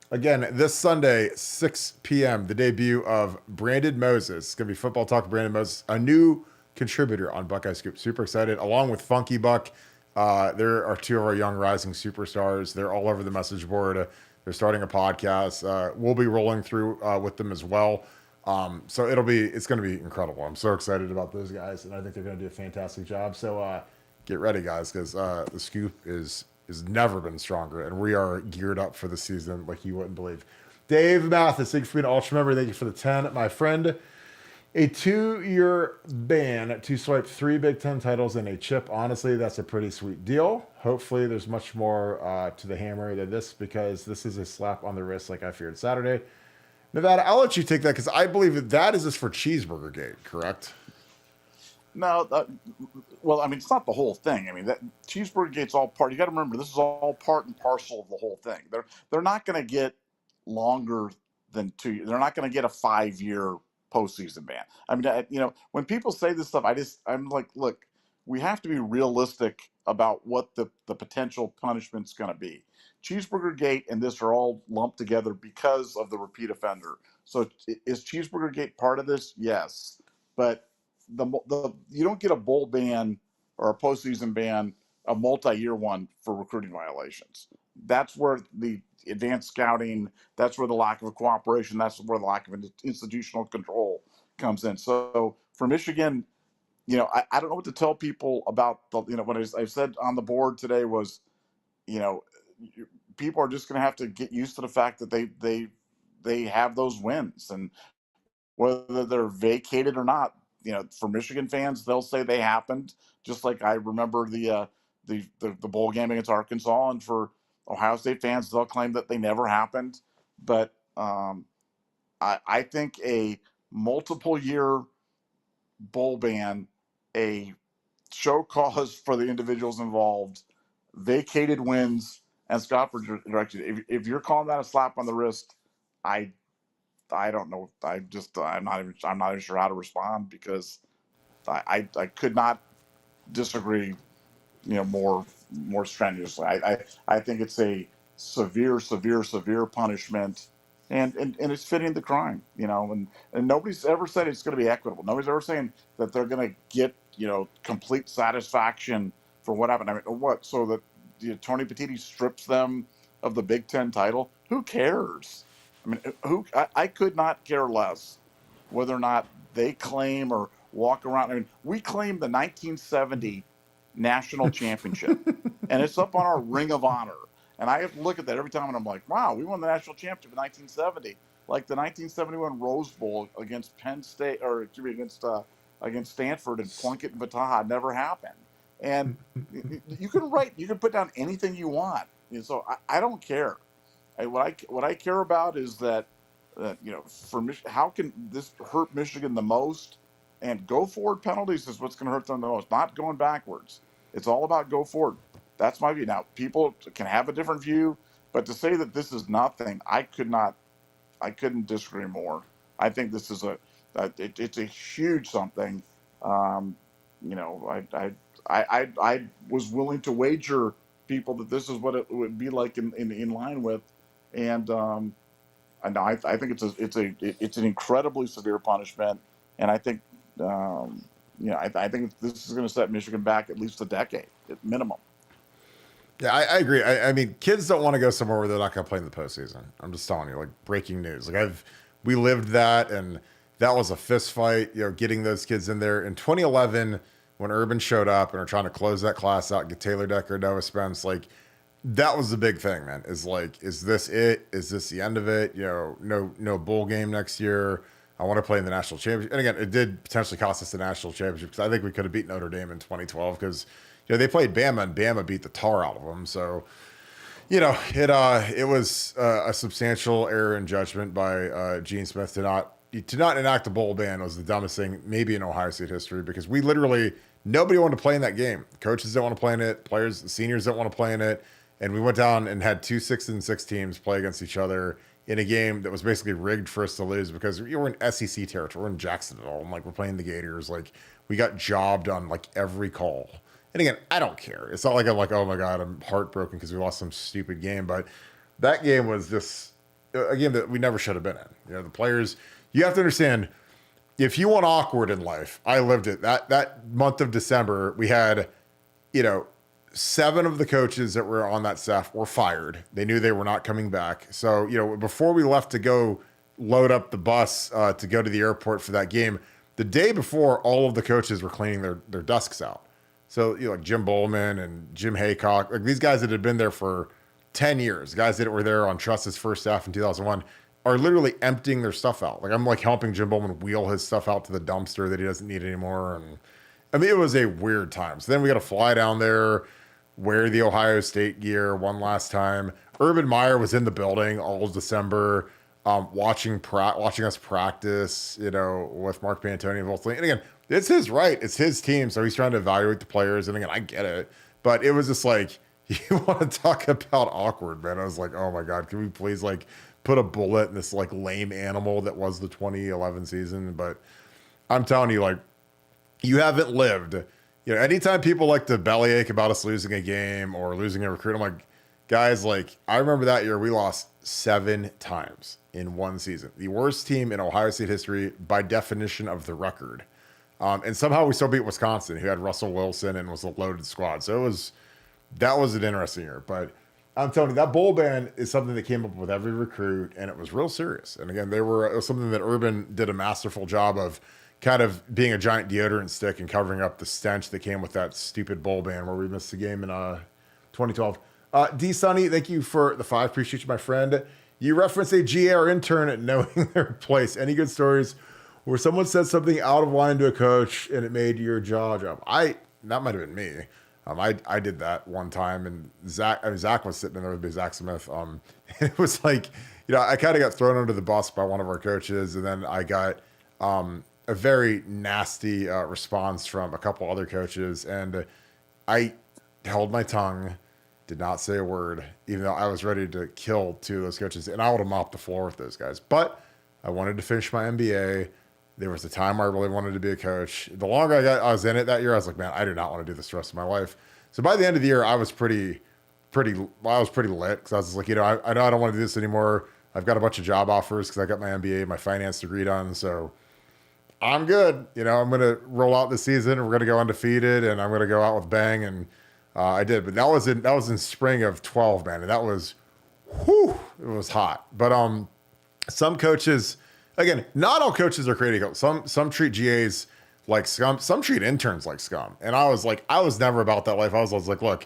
Again, this Sunday, 6 p.m., the debut of Brandon Moses. It's going to be Football Talk with Brandon Moses, a new contributor on Buckeye Scoop. Super excited. Along with Funky Buck, there are 2 of our young rising superstars. They're all over the message board. They're starting a podcast. We'll be rolling through with them as well. So it's going to be incredible. I'm so excited about those guys, and I think they're going to do a fantastic job. So get ready, guys, because the Scoop has never been stronger, and we are geared up for the season like you wouldn't believe. Dave Mathis, thank you for being an ultra member. Thank you for the 10. My friend, a 2-year ban to swipe 3 Big Ten titles and a chip. Honestly, that's a pretty sweet deal. Hopefully, there's much more to the hammer than this, because this is a slap on the wrist like I feared Saturday. Nevada, I'll let you take that because I believe that is just for Cheeseburger Gate, correct? No, it's not the whole thing. That Cheeseburger Gate's all part. You got to remember, this is all part and parcel of the whole thing. They're not going to get longer than 2. They're not going to get a 5-year postseason ban. When people say this stuff, I'm like, look, we have to be realistic about what the potential punishment's going to be. Cheeseburger Gate and this are all lumped together because of the repeat offender. So is Cheeseburger Gate part of this? Yes, but the you don't get a bowl ban or a postseason ban, a multi-year one for recruiting violations. That's where the advanced scouting, that's where the lack of cooperation, that's where the lack of institutional control comes in. So for Michigan, I don't know what to tell people about what I said on the board today was, you know, people are just going to have to get used to the fact that they have those wins, and whether they're vacated or not, for Michigan fans, they'll say they happened. Just like I remember the bowl game against Arkansas, and for Ohio State fans, they'll claim that they never happened. But I think a multiple year bowl ban, a show cause for the individuals involved, vacated wins, and Scott directed. If you're calling that a slap on the wrist, I don't know. I'm not even sure how to respond, because I could not disagree, more strenuously. I think it's a severe punishment, and it's fitting the crime, and nobody's ever said it's going to be equitable. Nobody's ever saying that they're going to get, complete satisfaction for what happened. I mean, what? So that Tony Petitti strips them of the Big Ten title? Who cares? I mean, I could not care less whether or not they claim or walk around. I mean, we claim the 1970 national championship, and it's up on our Ring of Honor. And I have to look at that every time, and I'm like, wow, we won the national championship in 1970. Like the 1971 Rose Bowl against Penn State, or excuse me, against Stanford, and Plunkett and Bataha never happened. And you can put down anything you want. So I don't care. What I care about is that how can this hurt Michigan the most? And go forward penalties is what's going to hurt them the most, not going backwards. It's all about go forward. That's my view. Now, people can have a different view, but to say that this is nothing, I couldn't disagree more. I think this is it's a huge something. I was willing to wager people that this is what it would be like in line with, and I think it's an incredibly severe punishment, and I think I think this is going to set Michigan back at least a decade at minimum. Yeah, I agree. I mean, kids don't want to go somewhere where they're not going to play in the postseason. I'm just telling you, like, breaking news. Like, we lived that, and that was a fist fight, getting those kids in there. In 2011, when Urban showed up and are trying to close that class out, get Taylor Decker, Noah Spence, like, that was the big thing, man. Is like, is this it? Is this the end of it? No bowl game next year. I want to play in the national championship. And again, it did potentially cost us the national championship, because I think we could have beat Notre Dame in 2012, because they played Bama, and Bama beat the tar out of them. So, it was a substantial error in judgment by Gene Smith to not enact a bowl ban. Was the dumbest thing maybe in Ohio State history, because we literally, nobody wanted to play in that game. Coaches don't want to play in it. Players, the seniors don't want to play in it. And we went down and had 2 6-6 teams play against each other in a game that was basically rigged for us to lose, because we're in SEC territory. We're in Jacksonville, and like, we're playing the Gators. Like, we got jobbed on like every call. And again, I don't care. It's not like I'm like, oh my God, I'm heartbroken because we lost some stupid game. But that game was just a game that we never should have been in. The players, you have to understand, if you want awkward in life, I lived it. That month of December, we had, 7 of the coaches that were on that staff were fired. They knew they were not coming back. So, before we left to go load up the bus to go to the airport for that game, the day before, all of the coaches were cleaning their desks out. So, like Jim Bowman and Jim Haycock, like these guys that had been there for 10 years, guys that were there on Trust's first staff in 2001, are literally emptying their stuff out. Like, I'm like helping Jim Bowman wheel his stuff out to the dumpster that he doesn't need anymore. And I mean, it was a weird time. So then we got to fly down there, wear the Ohio State gear one last time. Urban Meyer was in the building all of December, watching us practice, with Mark Pantoni and Voltley. And again, it's his right. It's his team. So he's trying to evaluate the players. And again, I get it. But it was just like, you want to talk about awkward, man. I was like, oh my God, can we please like put a bullet in this like lame animal that was the 2011 season? But I'm telling you, like, you haven't lived anytime people like to bellyache about us losing a game or losing a recruit, I'm like, guys, like, I remember that year we lost 7 times in one season. The worst team in Ohio State history by definition of the record. And somehow we still beat Wisconsin, who had Russell Wilson and was a loaded squad. So that was an interesting year. But I'm telling you, that bowl ban is something that came up with every recruit, and it was real serious. And again, it was something that Urban did a masterful job of kind of being a giant deodorant stick and covering up the stench that came with that stupid bowl ban where we missed the game in 2012. D. Sonny, thank you for the 5. Appreciate you, my friend. You referenced a GA or intern at knowing their place. Any good stories where someone said something out of line to a coach and it made your jaw drop? That might have been me. I did that one time, and Zach was sitting in there with me, Zach Smith. And it was like, I kind of got thrown under the bus by one of our coaches, and then I got a very nasty response from a couple other coaches, and I held my tongue, did not say a word, even though I was ready to kill 2 of those coaches, and I would have mopped the floor with those guys. But I wanted to finish my MBA. There was a time where I really wanted to be a coach. The longer I was in it that year, I was like, man, I do not want to do this the rest of my life. So by the end of the year, I was pretty lit, because I was just like, I know I don't want to do this anymore. I've got a bunch of job offers because I got my MBA, my finance degree done. So I'm good. I'm going to roll out the season. We're going to go undefeated, and I'm going to go out with bang. And I did. But that was in spring of 12, man. And that was, it was hot. But some coaches, again, not all coaches are creating coaches. Some treat GAs like scum. Some treat interns like scum. And I was never about that life. I was like, look,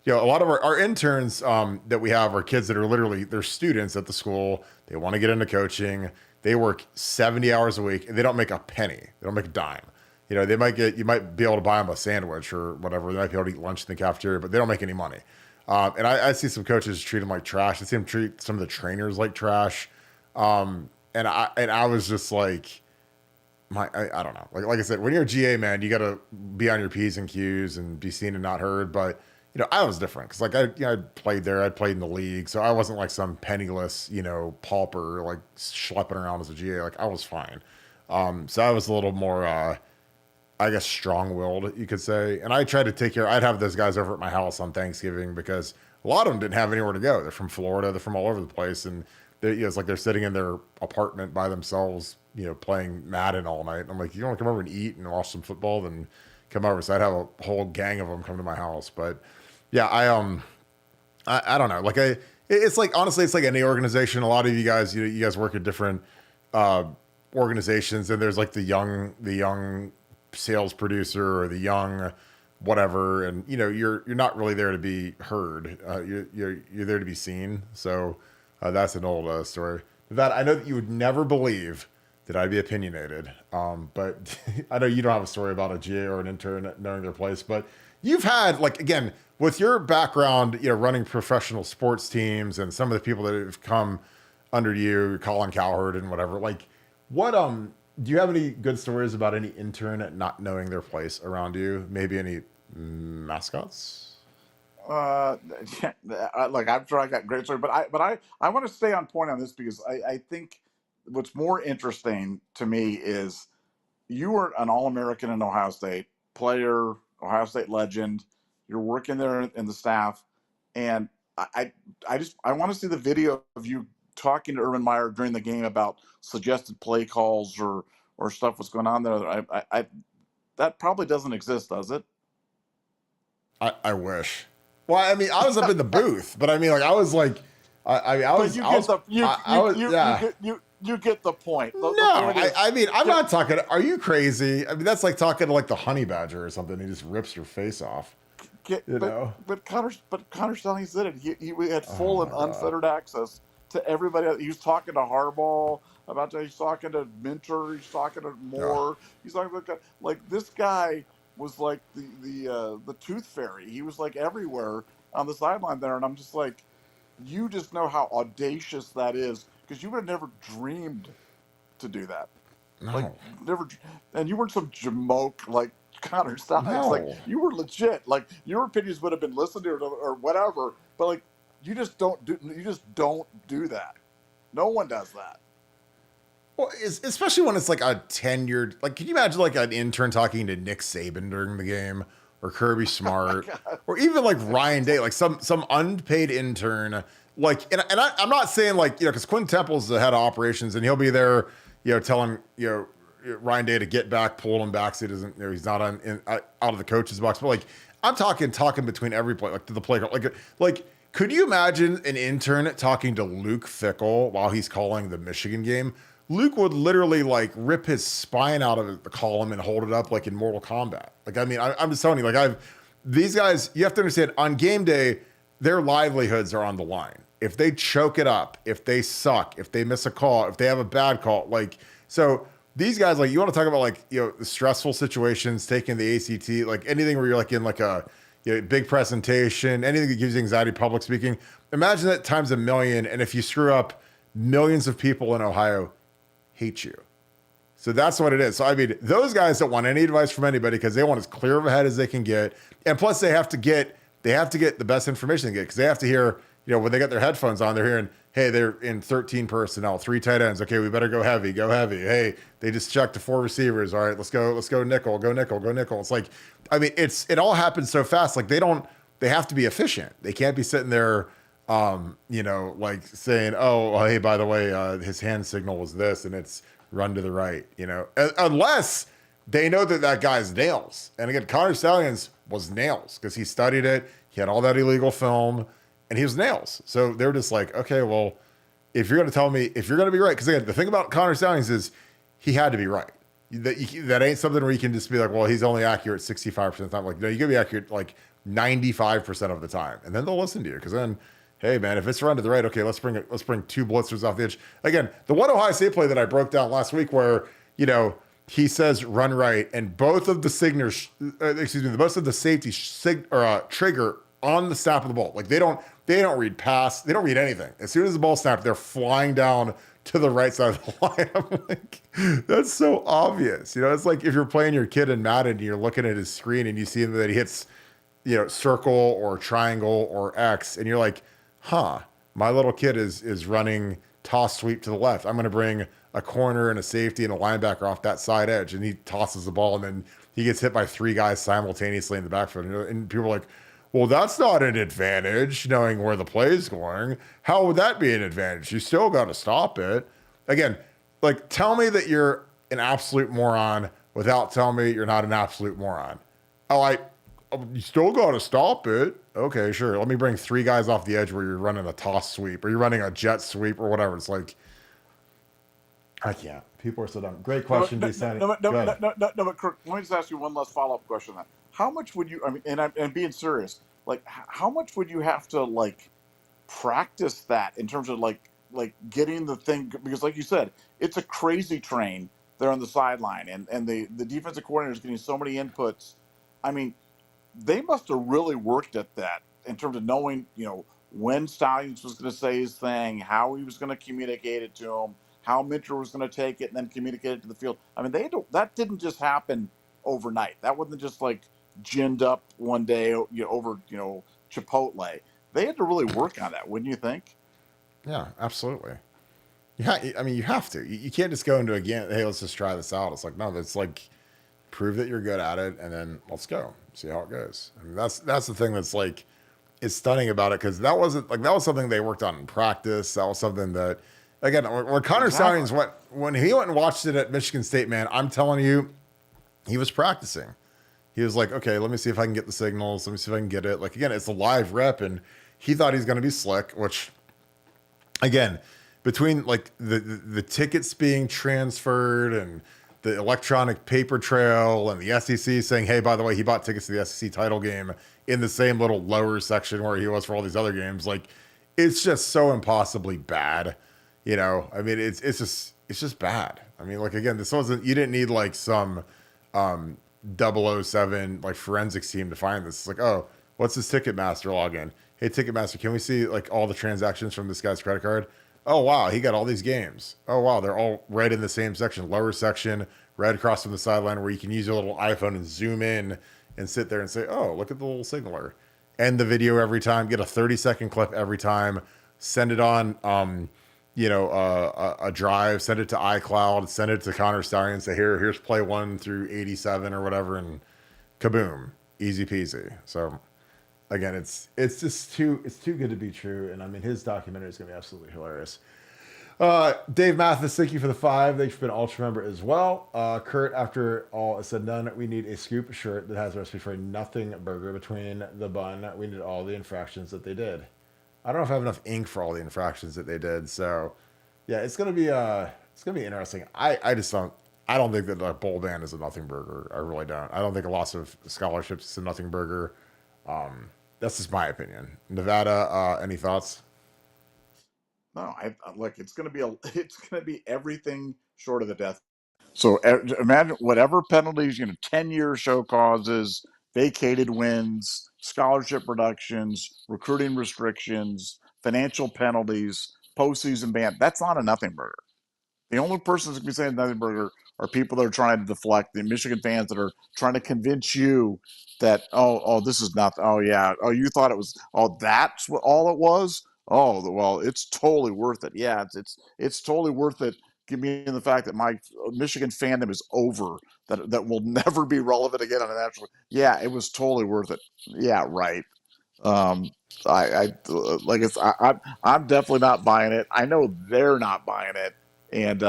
a lot of our interns that we have are kids that are literally, they're students at the school. They want to get into coaching. They work 70 hours a week, and they don't make a penny. They don't make a dime. You might be able to buy them a sandwich or whatever. They might be able to eat lunch in the cafeteria, but they don't make any money. And I see some coaches treat them like trash. I see them treat some of the trainers like trash. And I was just like, I don't know. Like I said, when you're a GA, man, you got to be on your P's and Q's and be seen and not heard. But I was different because I played there. I played in the league, so I wasn't like some penniless pauper like schlepping around as a GA. Like I was fine. So I was a little more I guess strong-willed, you could say. And I tried to take care. I'd have those guys over at my house on Thanksgiving because a lot of them didn't have anywhere to go. They're from Florida. They're from all over the place, and it's like they're sitting in their apartment by themselves, playing Madden all night. I'm like, you want to come over and eat and watch some football? Then come over. So I'd have a whole gang of them come to my house. But yeah, I don't know. Like it's like, honestly, it's like any organization. A lot of you guys, you guys work at different organizations, and there's like the young sales producer or the young whatever, and you're not really there to be heard. You're there to be seen. So that's an old story. That I know that you would never believe that I'd be opinionated. But I know you don't have a story about a GA or an intern knowing their place, but you've had, like, again, with your background, running professional sports teams and some of the people that have come under you, Colin Cowherd and whatever, like, what, do you have any good stories about any intern not knowing their place around you? Maybe any mascots? Like I'm sure I got great stories, but I want to stay on point on this because I think what's more interesting to me is you were an All-American in Ohio State, player, Ohio State legend. You're working there in the staff, and I want to see the video of you talking to Urban Meyer during the game about suggested play calls or stuff what's going on there. I that probably doesn't exist, does it? I wish. Well, I mean, I was up in the booth, but I mean, like, I was like, You get the point. I mean, I'm not talking. Are you crazy? I mean, that's like talking to like the honey badger or something. He just rips your face off. But Conor Stalions did it. He had full and unfettered access to everybody. He was talking to Harbaugh about that. He's talking to Minter. He's talking to Moore. He's talking to like this guy was like the tooth fairy. He was like everywhere on the sideline there, and I'm just like, you just know how audacious that is because you would have never dreamed to do that. No. Like never, and you weren't some jamoke like Conor Stalions. No. Like you were legit. Like your opinions would have been listened to or whatever. But like you just don't do that. No one does that. Well, especially when it's like a tenured. Like, can you imagine like an intern talking to Nick Saban during the game, or Kirby Smart, or even like Ryan Day, like some unpaid intern. Like, I'm not saying like, because Quinn Temple's the head of operations and he'll be there, telling, Ryan Day to get back, pull him back so he doesn't, he's not out of the coach's box. But like, I'm talking between every play, like to the playground. Like, could you imagine an intern talking to Luke Fickell while he's calling the Michigan game? Luke would literally like rip his spine out of the column and hold it up like in Mortal Kombat. Like, I mean, I'm just telling you, like these guys, you have to understand on game day, their livelihoods are on the line. If they choke it up, if they suck, if they miss a call, if they have a bad call, like, so these guys, like, you want to talk about like, the stressful situations, taking the ACT, like anything where you're like in like a big presentation, anything that gives you anxiety, public speaking, imagine that times a million. And if you screw up, millions of people in Ohio hate you. So that's what it is. So, I mean, those guys don't want any advice from anybody because they want as clear of a head as they can get. And plus they have to get the best information they get because they have to hear, when they got their headphones on, they're hearing, hey, they're in 13 personnel, 3 tight ends. Okay, we better go heavy. Hey, they just checked the 4 receivers. All right, let's go nickel, go nickel. It's like, I mean, it all happens so fast. Like they have to be efficient. They can't be sitting there, like saying, oh, hey, by the way, his hand signal was this and it's run to the right, unless they know that guy's nails. And again, Conor Stalions was nails because he studied it. He had all that illegal film. And he was nails. So they're just like, okay, well, if you're going to tell me, if you're going to be right, because again, the thing about Conor Stalions is he had to be right. That ain't something where you can just be like, well, he's only accurate 65% of the time. Like, no, you got to be accurate like 95% of the time. And then they'll listen to you. Because then, hey, man, if it's run to the right, okay, let's bring 2 blitzers off the edge. Again, the one Ohio State play that I broke down last week where, he says run right, and both of the signatures, most of the safeties trigger on the snap of the ball. Like they don't read pass. They don't read anything. As soon as the ball snapped, they're flying down to the right side of the line. I'm like, that's so obvious. It's like if you're playing your kid in Madden and you're looking at his screen and you see that he hits, circle or triangle or X, and you're like, huh, my little kid is running toss sweep to the left. I'm going to bring a corner and a safety and a linebacker off that side edge. And he tosses the ball and then he gets hit by 3 guys simultaneously in the backfield. And people are like, well, that's not an advantage, knowing where the play is going. How would that be an advantage? You still got to stop it. Again, like, tell me that you're an absolute moron without telling me you're not an absolute moron. You still got to stop it. Okay, sure. Let me bring 3 guys off the edge where you're running a toss sweep or you're running a jet sweep or whatever. It's like, I can't. People are so dumb. Great question, but Kirk, let me just ask you one last follow-up question on that. How much would you, I mean, and I'm being serious, like, how much would you have to, like, practice that in terms of, like getting the thing, because like you said, it's a crazy train there on the sideline, and the defensive coordinator is getting so many inputs. I mean, they must have really worked at that in terms of knowing, when Stalions was going to say his thing, how he was going to communicate it to him, how Minter was going to take it and then communicate it to the field. I mean, that didn't just happen overnight. That wasn't just like ginned up one day, over, Chipotle. They had to really work on that, wouldn't you think? Yeah, absolutely. Yeah, I mean, you have to. You can't just go into a game, hey, let's just try this out. It's like, no, it's like, prove that you're good at it, and then let's go. See how it goes. I mean, that's the thing that's like, is stunning about it, because that was something they worked on in practice. That was something that, again, when Conor Stalions when he went and watched it at Michigan State, man, I'm telling you, he was practicing. He was like, okay, let me see if I can get the signals. Let me see if I can get it. Like, again, it's a live rep, and he thought he's going to be slick, which, again, between like the tickets being transferred and the electronic paper trail and the SEC saying, hey, by the way, he bought tickets to the SEC title game in the same little lower section where he was for all these other games. Like, it's just so impossibly bad. I mean, it's just bad. I mean, like, again, you didn't need like some 007 like forensics team to find this. It's like, oh, what's his Ticketmaster login? Hey, Ticketmaster, can we see like all the transactions from this guy's credit card? Oh, wow, he got all these games. Oh, wow, they're all right in the same section, lower section, right across from the sideline, where you can use your little iPhone and zoom in and sit there and say, oh, look at the little signaler. End the video every time, get a 30-second clip every time, send it on a drive, send it to iCloud, send it to Conor Stalions, say, here's play 1 through 87 or whatever, and kaboom. easy peasy. So again, it's too good to be true. And I mean, his documentary is going to be absolutely hilarious. Dave Mathis, thank you for the 5. Thanks for being an ultra member as well. Kurt, after all is said and done, we need a scoop shirt that has a recipe for a nothing burger between the bun. We need all the infractions that they did. I don't know if I have enough ink for all the infractions that they did. So yeah, it's gonna be interesting. I don't think that a bowl ban is a nothing burger. I really don't. I don't think a loss of scholarships is a nothing burger. That's just my opinion. Nevada, any thoughts? No, look. It's going to be it's going to be everything short of the death. So imagine whatever penalties, 10-year show causes, vacated wins, scholarship reductions, recruiting restrictions, financial penalties, postseason ban. That's not a nothing burger. The only persons that can be saying nothing burger are people that are trying to deflect, the Michigan fans that are trying to convince you that this is nothing. Oh yeah, you thought it was. Oh, that's what all it was. Oh well, it's totally worth it. Yeah, it's totally worth it. Give me the fact that my Michigan fandom is over. That will never be relevant again on a national. Yeah, it was totally worth it. Yeah, right. Um, I like it's I'm definitely not buying it. I know they're not buying it, and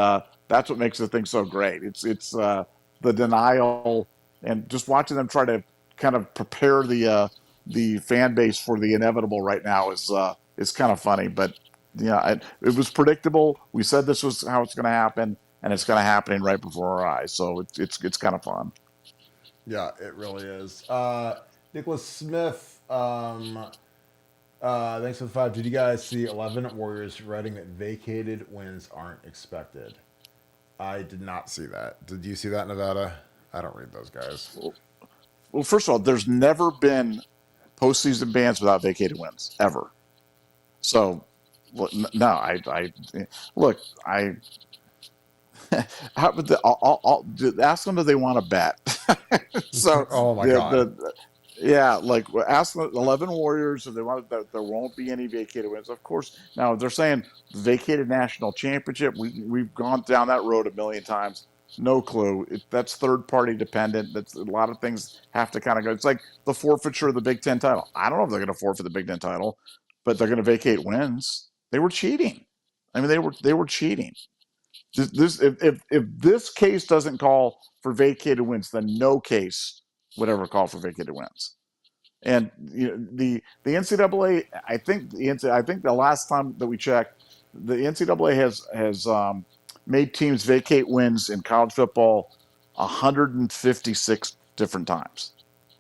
that's what makes the thing so great. It's the denial and just watching them try to kind of prepare the fan base for the inevitable right now is kind of funny. But yeah, it was predictable. We said this was how it's going to happen, and it's kind of happening right before our eyes. So it's kind of fun. Yeah, it really is. Nicholas Smith, thanks for the 5. Did you guys see 11 Warriors writing that vacated wins aren't expected? I did not see that. Did you see that, Nevada? I don't read those guys. Well, first of all, there's never been postseason bans without vacated wins ever. So, no, I look, I how would I'll ask them if they want to bet. So Oh my God. the yeah, like ask the 11 Warriors if they want that there won't be any vacated wins. Of course, now they're saying vacated national championship. We've gone down that road a million times. No clue. That's third party dependent. That's a lot of things have to kind of go. It's like the forfeiture of the Big Ten title. I don't know if they're going to forfeit the Big Ten title, but they're going to vacate wins. They were cheating. I mean, they were cheating. If this case doesn't call for vacated wins, then no case would ever call for vacated wins. And the NCAA, I think the last time that we checked, the NCAA has made teams vacate wins in college football 156 different times.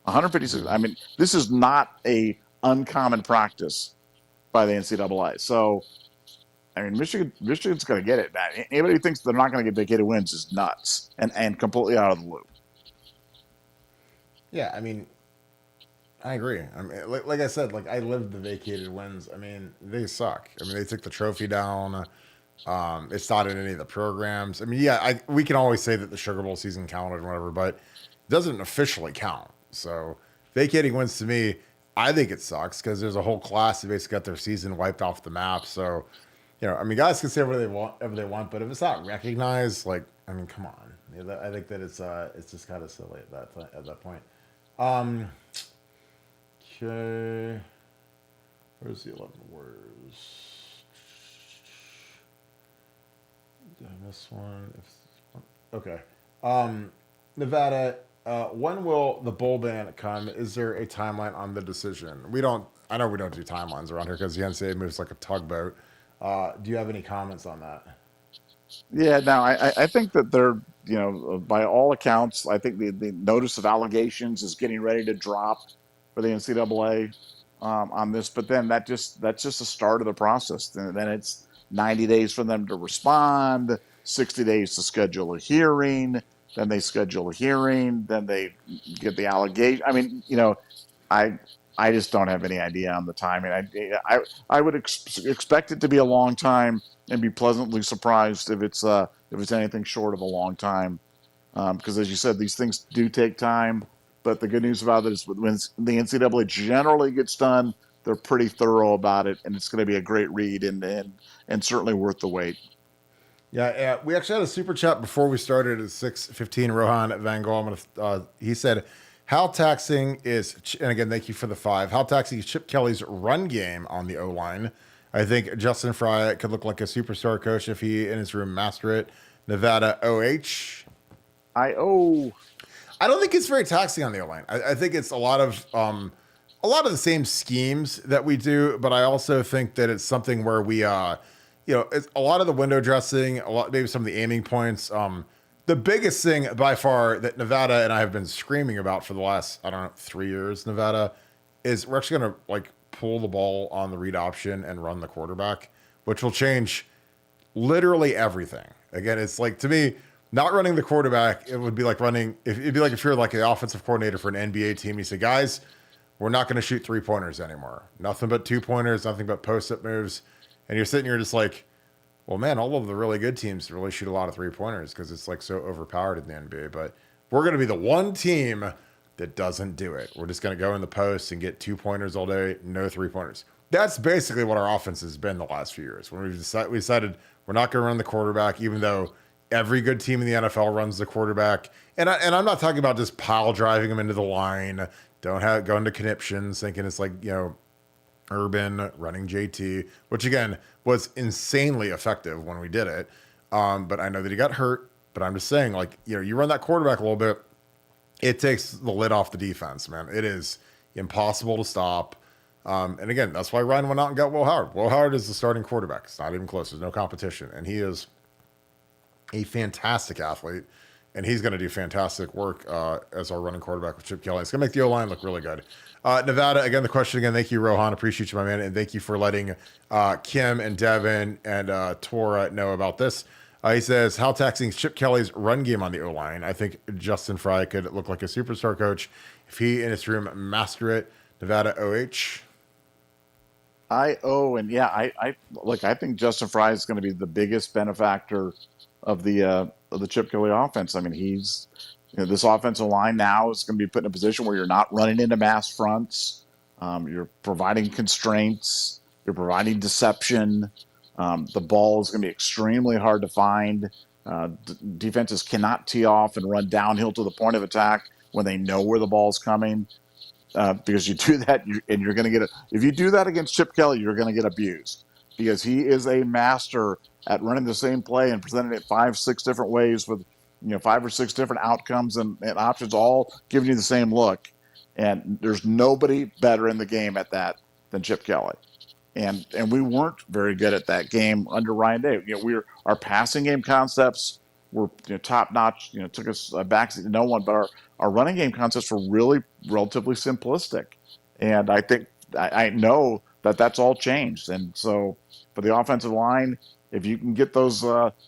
156. I mean, this is not a uncommon practice by the NCAA. So I mean, Michigan's going to get it. Anybody who thinks they're not going to get vacated wins is nuts and completely out of the loop. Yeah, I mean, I agree. I mean, like I said, like I lived the vacated wins. I mean, they suck. I mean, they took the trophy down. It's not in any of the programs. I mean, yeah, we can always say that the Sugar Bowl season counted and whatever, but it doesn't officially count. So vacating wins to me, I think it sucks because there's a whole class that basically got their season wiped off the map. So, I mean, guys can say whatever they want, but if it's not recognized, like, I mean, come on. I think that it's just kind of silly at that point. Um, okay, where's the 11 words? Did I miss one? Okay. Nevada, when will the bowl ban come? Is there a timeline on the decision? I know we don't do timelines around here because the NCAA moves like a tugboat. Do you have any comments on that? Yeah, no, I think that they're, by all accounts, I think the notice of allegations is getting ready to drop for the NCAA on this. But then that's just the start of the process. Then it's 90 days for them to respond, 60 days to schedule a hearing. Then they schedule a hearing. Then they get the allegation. I mean, I I just don't have any idea on the timing. I would expect it to be a long time and be pleasantly surprised if it's anything short of a long time. Because as you said, these things do take time. But the good news about it is when the NCAA generally gets done, they're pretty thorough about it, and it's going to be a great read and certainly worth the wait. Yeah, we actually had a super chat before we started at 6:15. Rohan Van Gogh, he said, How taxing is, and again, thank you for the 5. How taxing is Chip Kelly's run game on the O line? I think Justin Fry could look like a superstar coach if he in his room master it. Nevada OH. I don't think it's very taxing on the O line. I think it's a lot of the same schemes that we do, but I also think that it's something where we it's a lot of the window dressing, maybe some of the aiming points. The biggest thing by far that Nevada and I have been screaming about for the last, I don't know, 3 years, Nevada, is we're actually going to like pull the ball on the read option and run the quarterback, which will change literally everything. Again, it's like, to me, not running the quarterback, it would be like running, it'd be like if you're like the offensive coordinator for an NBA team, you say, guys, we're not going to shoot 3-pointers anymore. Nothing but 2-pointers, nothing but post-up moves. And you're sitting here just like, well, man, all of the really good teams really shoot a lot of 3-pointers because it's like so overpowered in the NBA. But we're going to be the one team that doesn't do it. We're just going to go in the post and get 2-pointers all day, no 3-pointers. That's basically what our offense has been the last few years. When we decided we're not going to run the quarterback, even though every good team in the NFL runs the quarterback. And I'm not talking about just pile driving them into the line. Don't have go into conniptions thinking it's like, Urban running JT, which again was insanely effective when we did it. But I know that he got hurt. But I'm just saying, like, you run that quarterback a little bit, it takes the lid off the defense, man. It is impossible to stop. And again, that's why Ryan went out and got Will Howard. Will Howard is the starting quarterback. It's not even close. There's no competition. And he is a fantastic athlete. And he's going to do fantastic work as our running quarterback with Chip Kelly. It's going to make the O-line look really good. Nevada, again, the question again. Thank you, Rohan. Appreciate you, my man. And thank you for letting Kim and Devin and Tora know about this. He says, how taxing is Chip Kelly's run game on the O-line? I think Justin Fry could look like a superstar coach if he in his room master it. Nevada OH. I think Justin Fry is going to be the biggest benefactor of the Chip Kelly offense. I mean, this offensive line now is going to be put in a position where you're not running into mass fronts. You're providing constraints. You're providing deception. The ball is going to be extremely hard to find. Defenses cannot tee off and run downhill to the point of attack when they know where the ball is coming. Because you do that, you're going to get it. If you do that against Chip Kelly, you're going to get abused because he is a master at running the same play and presenting it 5-6 different ways with 5 or 6 different outcomes and options, all giving you the same look. And there's nobody better in the game at that than Chip Kelly. And we weren't very good at that game under Ryan Day. Our passing game concepts were top notch. Took us back to no one, but our running game concepts were really relatively simplistic. And I think I know that that's all changed. And so for the offensive line, if you can get those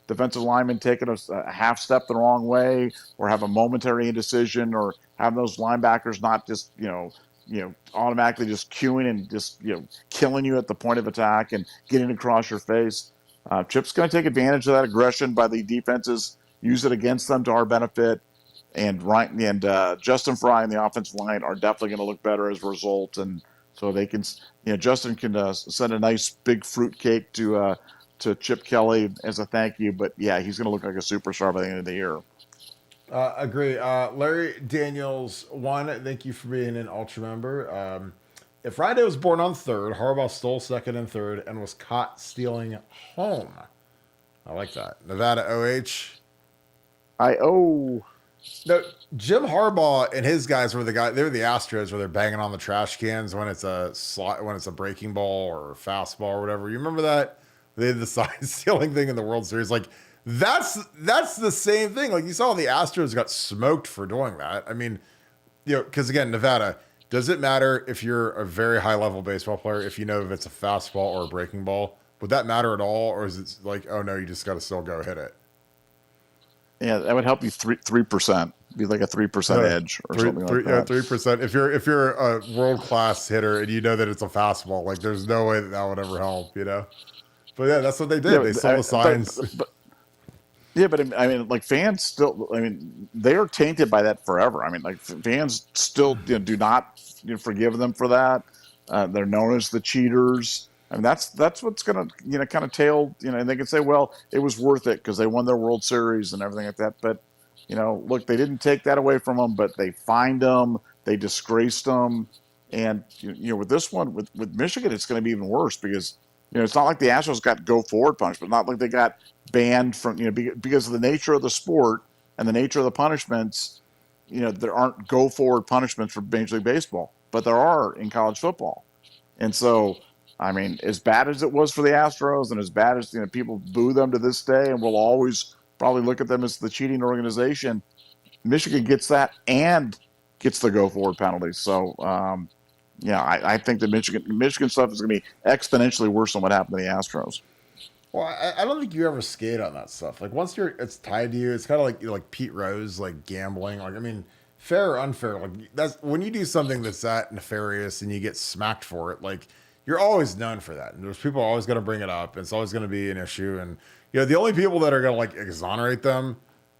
defensive linemen taking a half step the wrong way, or have a momentary indecision, or have those linebackers not just automatically just queuing and just killing you at the point of attack and getting across your face, Chip's going to take advantage of that aggression by the defenses, use it against them to our benefit, and Justin Fry and the offensive line are definitely going to look better as a result, and so they can Justin can send a nice big fruit cake to Chip Kelly as a thank you. But yeah, he's going to look like a superstar by the end of the year. Agree. Larry Daniels, thank you for being an Ultra member. If Friday was born on 3rd, Harbaugh stole 2nd and 3rd and was caught stealing home. I like that. Nevada OH. No, Jim Harbaugh and his guys were they were the Astros where they're banging on the trash cans when it's a breaking ball or a fastball or whatever. You remember that? They did the sign stealing thing in the World Series. Like, that's the same thing. Like, you saw the Astros got smoked for doing that. I mean, because again, Nevada, does it matter if you're a very high level baseball player, if you know if it's a fastball or a breaking ball? Would that matter at all? Or is it like, oh no, you just got to still go hit it? Yeah, that would help you 3%. Be like a 3% edge or something like that. 3%. If you're a world class hitter and you know that it's a fastball, like there's no way that would ever help, But yeah, that's what they did. They stole the signs. But I mean, like fans still. I mean, they are tainted by that forever. I mean, like fans still do not forgive them for that. They're known as the cheaters. I mean, that's what's going to kind of tail. And they can say, well, it was worth it because they won their World Series and everything like that. But look, they didn't take that away from them, but they fined them. They disgraced them. And, with this one, with Michigan, it's going to be even worse because, it's not like the Astros got go forward punishment, not like they got banned from, because of the nature of the sport and the nature of the punishments. There aren't go forward punishments for Major League Baseball, but there are in college football. And so, I mean, as bad as it was for the Astros and as bad as, people boo them to this day and will always probably look at them as the cheating organization, Michigan gets that and gets the go forward penalties. So, I think the Michigan stuff is going to be exponentially worse than what happened to the Astros. Well, I don't think you ever skate on that stuff. Like once it's tied to you, it's kind of like like Pete Rose, like gambling. Like I mean, fair or unfair, like that's when you do something that's that nefarious and you get smacked for it. Like you're always known for that, and there's people always going to bring it up. And it's always going to be an issue, and the only people that are going to like exonerate them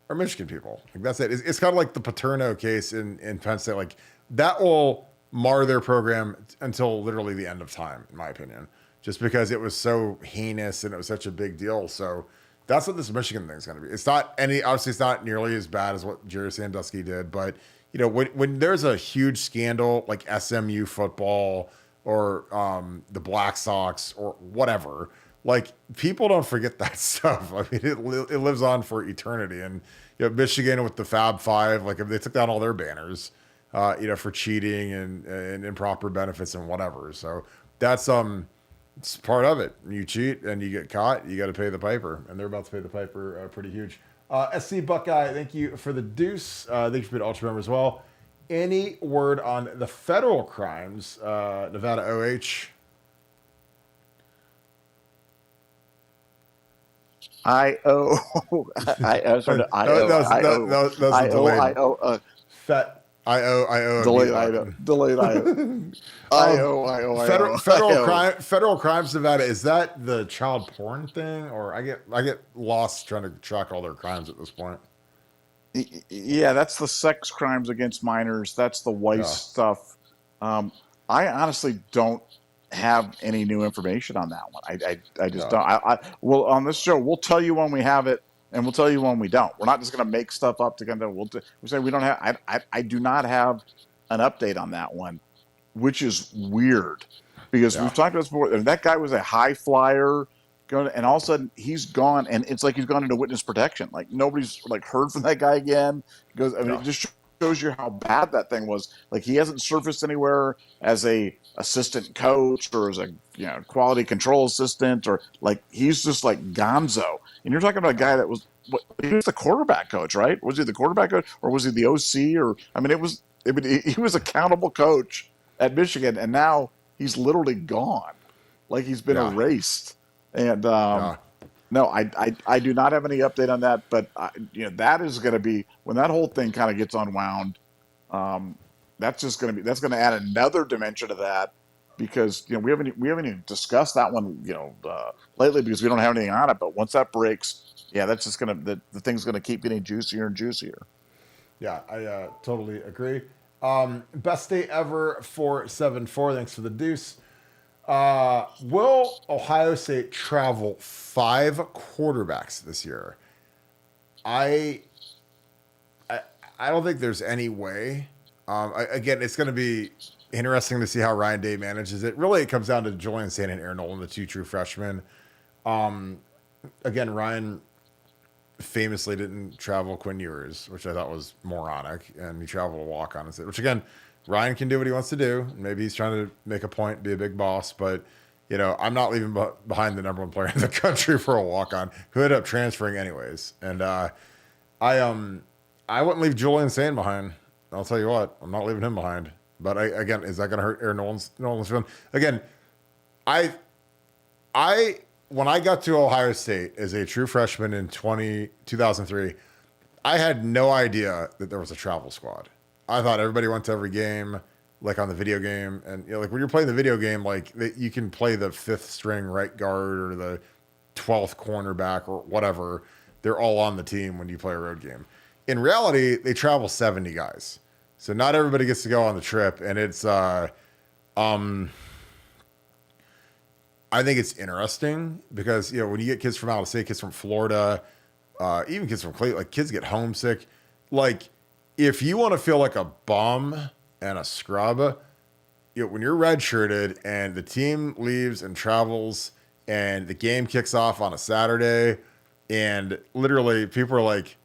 are Michigan people. Like that's it. It's kind of like the Paterno case in Penn State. Like that will mar their program until literally the end of time, in my opinion, just because it was so heinous and it was such a big deal. So that's what this Michigan thing is going to be. It's not obviously it's not nearly as bad as what Jerry Sandusky did, but when there's a huge scandal like SMU football or the Black Sox or whatever, like people don't forget that stuff. I mean, it lives on for eternity. And Michigan with the Fab Five, like if they took down all their banners, for cheating and improper benefits and whatever. So that's it's part of it. You cheat and you get caught, you got to pay the piper, and they're about to pay the piper pretty huge. SC Buckeye, thank you for the deuce. Thank you for being Ultra member as well. Any word on the federal crimes, Nevada OH? I O I sort of I O Fet I O delayed I O delayed I O federal crimes Nevada, is that the child porn thing, or I get lost trying to track all their crimes at this point. Yeah, that's the sex crimes against minors. That's the Weiss stuff. I honestly don't have any new information on that one. I just don't. Well, on this show, we'll tell you when we have it, and we'll tell you when we don't. We're not just going to make stuff up to kind of. We say we don't have. I do not have an update on that one, which is weird because we've talked about this before. And that guy was a high flyer, and all of a sudden he's gone, and it's like he's gone into witness protection. Like nobody's like heard from that guy again. Because I mean, it just shows you how bad that thing was. Like he hasn't surfaced anywhere as a assistant coach or as a quality control assistant, or like he's just like gonzo. And you're talking about a guy that was he was the quarterback coach, right? Was he the quarterback coach or was he the OC? Or I mean, he was accountable coach at Michigan, and now he's literally gone, like he's been erased. And no, I do not have any update on that, but that is going to be when that whole thing kind of gets unwound. That's going to add another dimension to that because we haven't even discussed that one lately because we don't have anything on it. But once that breaks, that's just the thing's going to keep getting juicier and juicier. Yeah, I totally agree. Best day ever 474. Thanks for the deuce. Will Ohio State travel 5 quarterbacks this year? I don't think there's any way. Again, it's going to be interesting to see how Ryan Day manages it. Really, it comes down to Julian Saint and Aaron Nolan, the 2 true freshmen. Again, Ryan famously didn't travel Quinn Ewers, which I thought was moronic, and he traveled a walk-on instead, which again, Ryan can do what he wants to do. Maybe he's trying to make a point, be a big boss, but I'm not leaving behind the number 1 player in the country for a walk-on who ended up transferring anyways. And I wouldn't leave Julian Saint behind. I'll tell you what, I'm not leaving him behind. But again, is that going to hurt Aaron Nolan's film? Again, when I got to Ohio State as a true freshman in 2003, I had no idea that there was a travel squad. I thought everybody went to every game, like on the video game. And like when you're playing the video game, like you can play the 5th string right guard or the 12th cornerback or whatever. They're all on the team when you play a road game. In reality, they travel 70 guys. So not everybody gets to go on the trip. And it's, I think it's interesting because, when you get kids from out of state, kids from Florida, even kids from Cleveland, like kids get homesick. Like if you want to feel like a bum and a scrub, when you're redshirted and the team leaves and travels and the game kicks off on a Saturday, and literally people are like,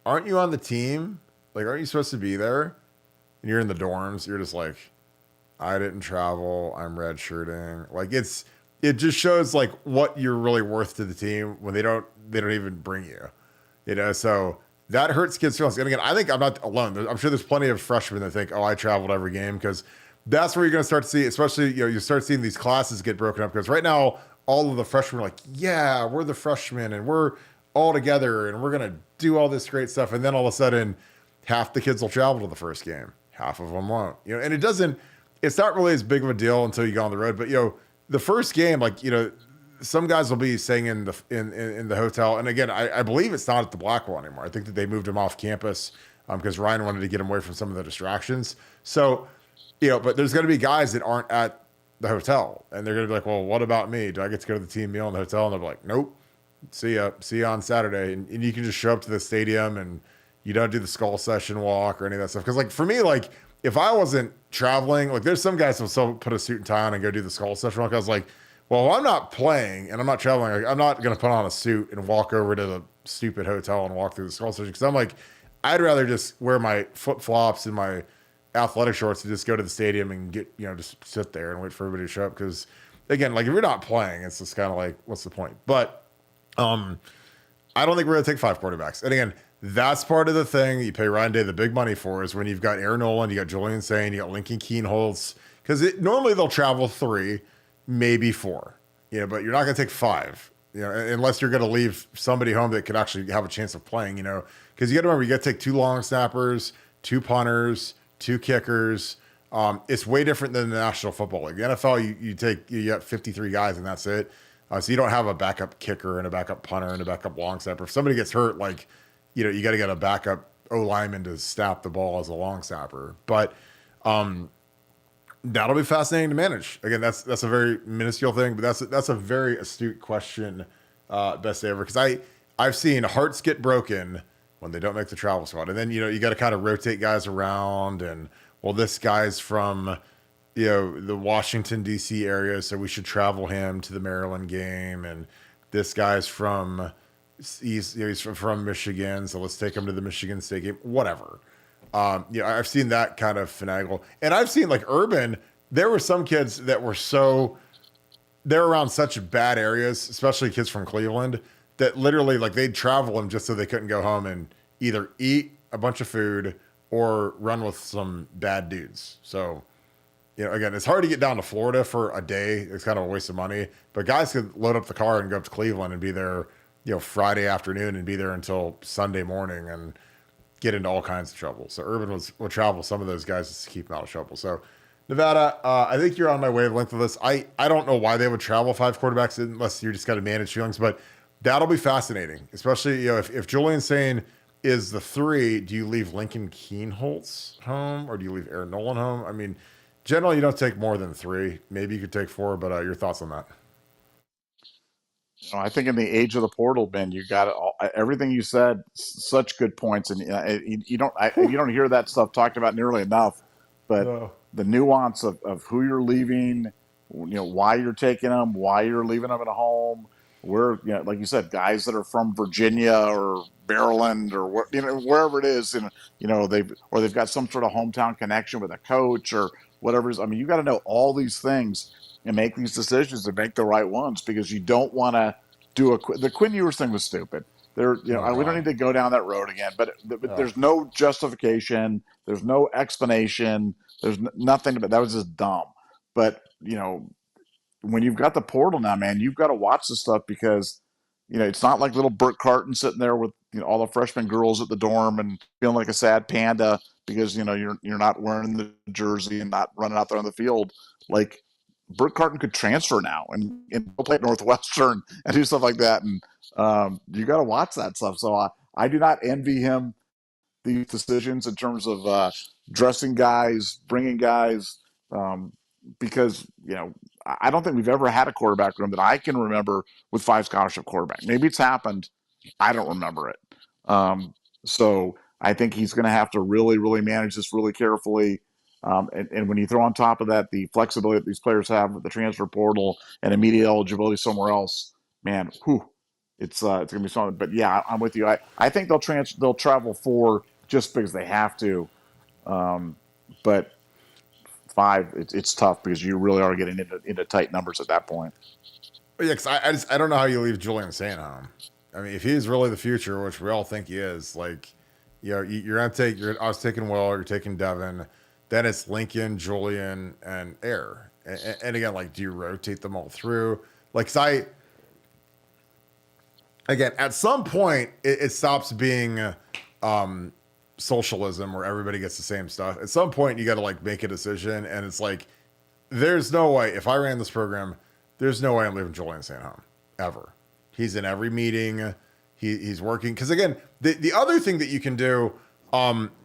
"Aren't you on the team? Like, aren't you supposed to be there?" And you're in the dorms. You're just like, "I didn't travel. I'm redshirting." Like it just shows like what you're really worth to the team when they don't even bring you. So that hurts kids' feelings. And again, I think I'm not alone. I'm sure there's plenty of freshmen that think, "Oh, I traveled every game," because that's where you're going to start to see, especially, you start seeing these classes get broken up, because right now, all of the freshmen are like, "Yeah, we're the freshmen and we're all together and we're going to do all this great stuff." And then all of a sudden, half the kids will travel to the first game. Half of them won't, and it's not really as big of a deal until you go on the road. But, the first game, like, some guys will be staying in the hotel. And again, I believe it's not at the Blackwell anymore. I think that they moved him off campus because Ryan wanted to get him away from some of the distractions. So, but there's going to be guys that aren't at the hotel, and they're going to be like, "Well, what about me? Do I get to go to the team meal in the hotel?" And they'll be like, "Nope. See you on Saturday." And you can just show up to the stadium, and you don't do the skull session walk or any of that stuff. Because like for me, like if I wasn't traveling, like there's some guys who will still put a suit and tie on and go do the skull session walk. I was like, well, I'm not playing and I'm not traveling. Like, I'm not going to put on a suit and walk over to the stupid hotel and walk through the skull session, because I'm like, I'd rather just wear my flip flops and my athletic shorts and just go to the stadium and get, just sit there and wait for everybody to show up. Because again, like if you're not playing, it's just kind of like, what's the point? But I don't think we're going to take 5 quarterbacks. And again, that's part of the thing you pay Ryan Day the big money for, is when you've got Aaron Nolan, you got Julian Sain, you got Lincoln Keenholz, because normally they'll travel 3, maybe 4, but you're not going to take 5, unless you're going to leave somebody home that could actually have a chance of playing, because you got to remember, you got to take 2 long snappers, 2 punters, 2 kickers. It's way different than the National Football League. The NFL, you got 53 guys and that's it. So you don't have a backup kicker and a backup punter and a backup long snapper. If somebody gets hurt, like, you got to get a backup O-lineman to snap the ball as a long snapper. But that'll be fascinating to manage. Again, that's a very minuscule thing, but that's a very astute question, best ever. Because I've seen hearts get broken when they don't make the travel squad, and then you got to kind of rotate guys around, and well, this guy's from the Washington D.C. area, so we should travel him to the Maryland game, and this guy's from he's from Michigan, so let's take him to the Michigan State game, whatever. I've seen that kind of finagle, and I've seen like Urban. There were some kids that were they're around such bad areas, especially kids from Cleveland, that literally like they'd travel them just so they couldn't go home and either eat a bunch of food or run with some bad dudes. So, again, it's hard to get down to Florida for a day. It's kind of a waste of money, but guys could load up the car and go up to Cleveland and be there, Friday afternoon and be there until Sunday morning and get into all kinds of trouble. So Urban will travel some of those guys just to keep them out of trouble. So Nevada, I think you're on my wavelength of this. I don't know why they would travel 5 quarterbacks unless you're just got to manage feelings, but that'll be fascinating, especially, if Julian Sain is the 3, do you leave Lincoln Keenholz home or do you leave Aaron Nolan home? I mean, generally you don't take more than 3. Maybe you could take 4, but your thoughts on that? I think in the age of the portal, Ben, you got everything you said. Such good points, and you don't hear that stuff talked about nearly enough. But No. the nuance of who you're leaving, why you're taking them, why you're leaving them at a home, where like you said, guys that are from Virginia or Maryland or wherever it is, and they've got some sort of hometown connection with a coach or whatever it is. I mean, you got to know all these things and make these decisions and make the right ones, because you don't want to do the Quinn Ewers thing was stupid. We don't need to go down that road again, but there's no justification. There's no explanation. There's nothing, but that was just dumb. But, when you've got the portal now, man, you've got to watch this stuff, because, it's not like little Burt Carton sitting there with all the freshman girls at the dorm and feeling like a sad panda because, you're not wearing the jersey and not running out there on the field. Like, Burt Carton could transfer now and go play at Northwestern and do stuff like that. And you got to watch that stuff. So I do not envy him these decisions in terms of dressing guys, bringing guys, because, I don't think we've ever had a quarterback room that I can remember with 5 scholarship quarterbacks. Maybe it's happened. I don't remember it. So I think he's going to have to really, really manage this really carefully. And when you throw on top of that the flexibility that these players have with the transfer portal and immediate eligibility somewhere else, man, whew, it's gonna be something. But yeah, I'm with you. I think they'll travel 4 just because they have to. Um, but 5, it's tough because you really are getting into tight numbers at that point. Yeah, because I don't know how you leave Julian Sand home. I mean, if he's really the future, which we all think he is, like, you're gonna take I was taking Will, you're taking Devin, then it's Lincoln, Julian, and Air. And again, like, do you rotate them all through? Like, 'cause again, at some point, it stops being socialism where everybody gets the same stuff. At some point, you got to like make a decision, and it's like, there's no way if I ran this program, there's no way I'm leaving Julian St. home ever. He's in every meeting. He's working because again, the other thing that you can do,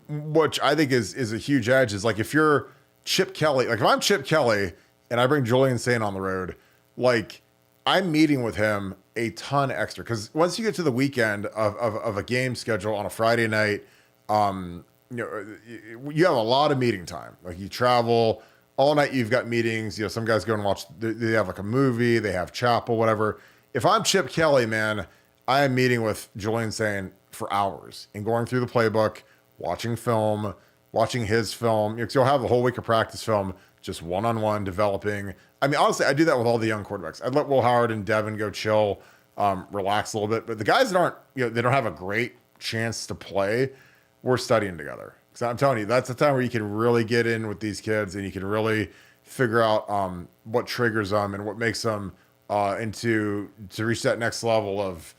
which I think is a huge edge, is like if you're Chip Kelly, like if I'm Chip Kelly and I bring Julian St. on the road, like I'm meeting with him a ton extra because once you get to the weekend of a game schedule on a Friday night, you have a lot of meeting time. Like you travel all night, you've got meetings. You know, some guys go and watch. They have like a movie. They have chapel, whatever. If I'm Chip Kelly, man, I am meeting with Julian Sane for hours and going through the playbook, watching film, watching his film. You'll have a whole week of practice film, just one-on-one developing. I mean, honestly, I do that with all the young quarterbacks. I'd let Will Howard and Devin go chill, relax a little bit. But the guys that aren't, they don't have a great chance to play, we're studying together. Because I'm telling you, that's the time where you can really get in with these kids and you can really figure out what triggers them and what makes them to reach that next level of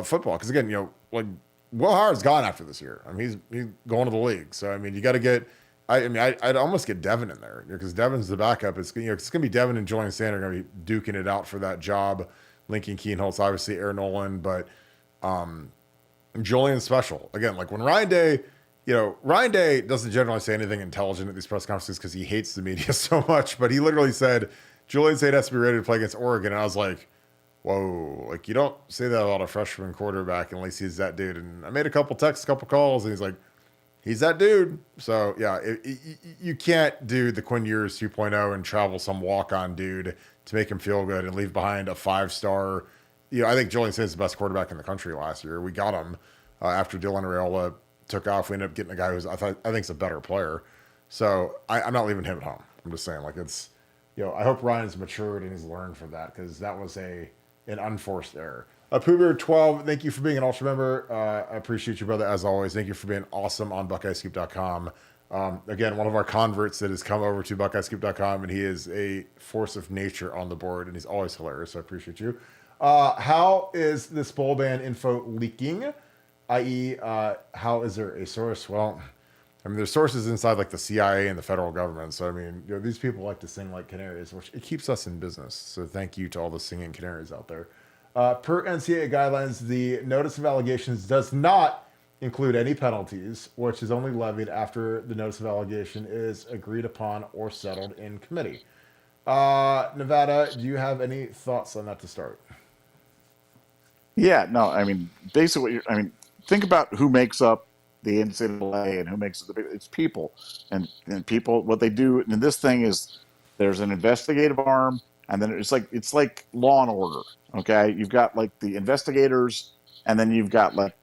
football. Because again, like Will Howard's gone after this year. I mean, he's going to the league. So I mean, you got to get. I'd almost get Devin in there because Devin's the backup. It's going to be Devin and Julian Sander going to be duking it out for that job. Lincoln Keenholz, obviously Aaron Nolan, but Julian's special. Again, like when Ryan Day doesn't generally say anything intelligent at these press conferences because he hates the media so much, but he literally said Julian Saint has to be ready to play against Oregon. And I was like, whoa, like you don't say that about a freshman quarterback unless he's that dude. And I made a couple texts, a couple calls, and he's like, he's that dude. So yeah, you can't do the Quinn Ewers 2.0 and travel some walk-on dude to make him feel good and leave behind a 5-star. I think Julian Saint's the best quarterback in the country last year. We got him after Dylan Raiola took off. We ended up getting a guy who's I think's a better player. So I'm not leaving him at home. I'm just saying, like it's, I hope Ryan's matured and he's learned from that because that was an unforced error. Poober 12, thank you for being an Ultra member. I appreciate you, brother, as always. Thank you for being awesome on BuckeyeScoop.com. Again, one of our converts that has come over to BuckeyeScoop.com, and he is a force of nature on the board, and he's always hilarious, so I appreciate you. How is this bowl ban info leaking? I.e., how is there a source? Well, I mean, there's sources inside like the CIA and the federal government. So, I mean, these people like to sing like canaries, which it keeps us in business. So thank you to all the singing canaries out there. Per NCAA guidelines, the notice of allegations does not include any penalties, which is only levied after the notice of allegation is agreed upon or settled in committee. Nevada, do you have any thoughts on that to start? Yeah, no, I mean, basically, think about who makes up the NCAA and who makes it it's people, and people. What they do in this thing is there's an investigative arm, and then it's like Law and Order. Okay, you've got like the investigators, and then you've got like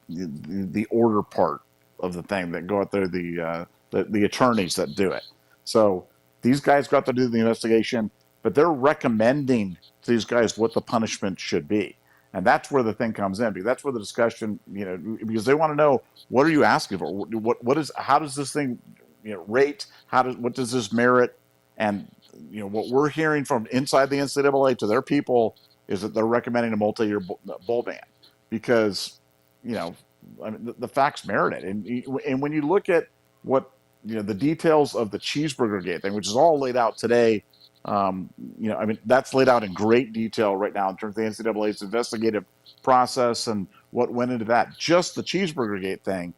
the order part of the thing that go out there, the attorneys that do it. So these guys go out there to do the investigation, but they're recommending to these guys what the punishment should be. And that's where the thing comes in, because that's where the discussion, because they want to know, what are you asking for? How does this thing, rate? What does this merit? And, what we're hearing from inside the NCAA to their people is that they're recommending a multi-year bowl ban because, the facts merit it. And when you look at what, the details of the Cheeseburger Gate thing, which is all laid out today, that's laid out in great detail right now in terms of the NCAA's investigative process and what went into that. Just the Cheeseburger Gate thing.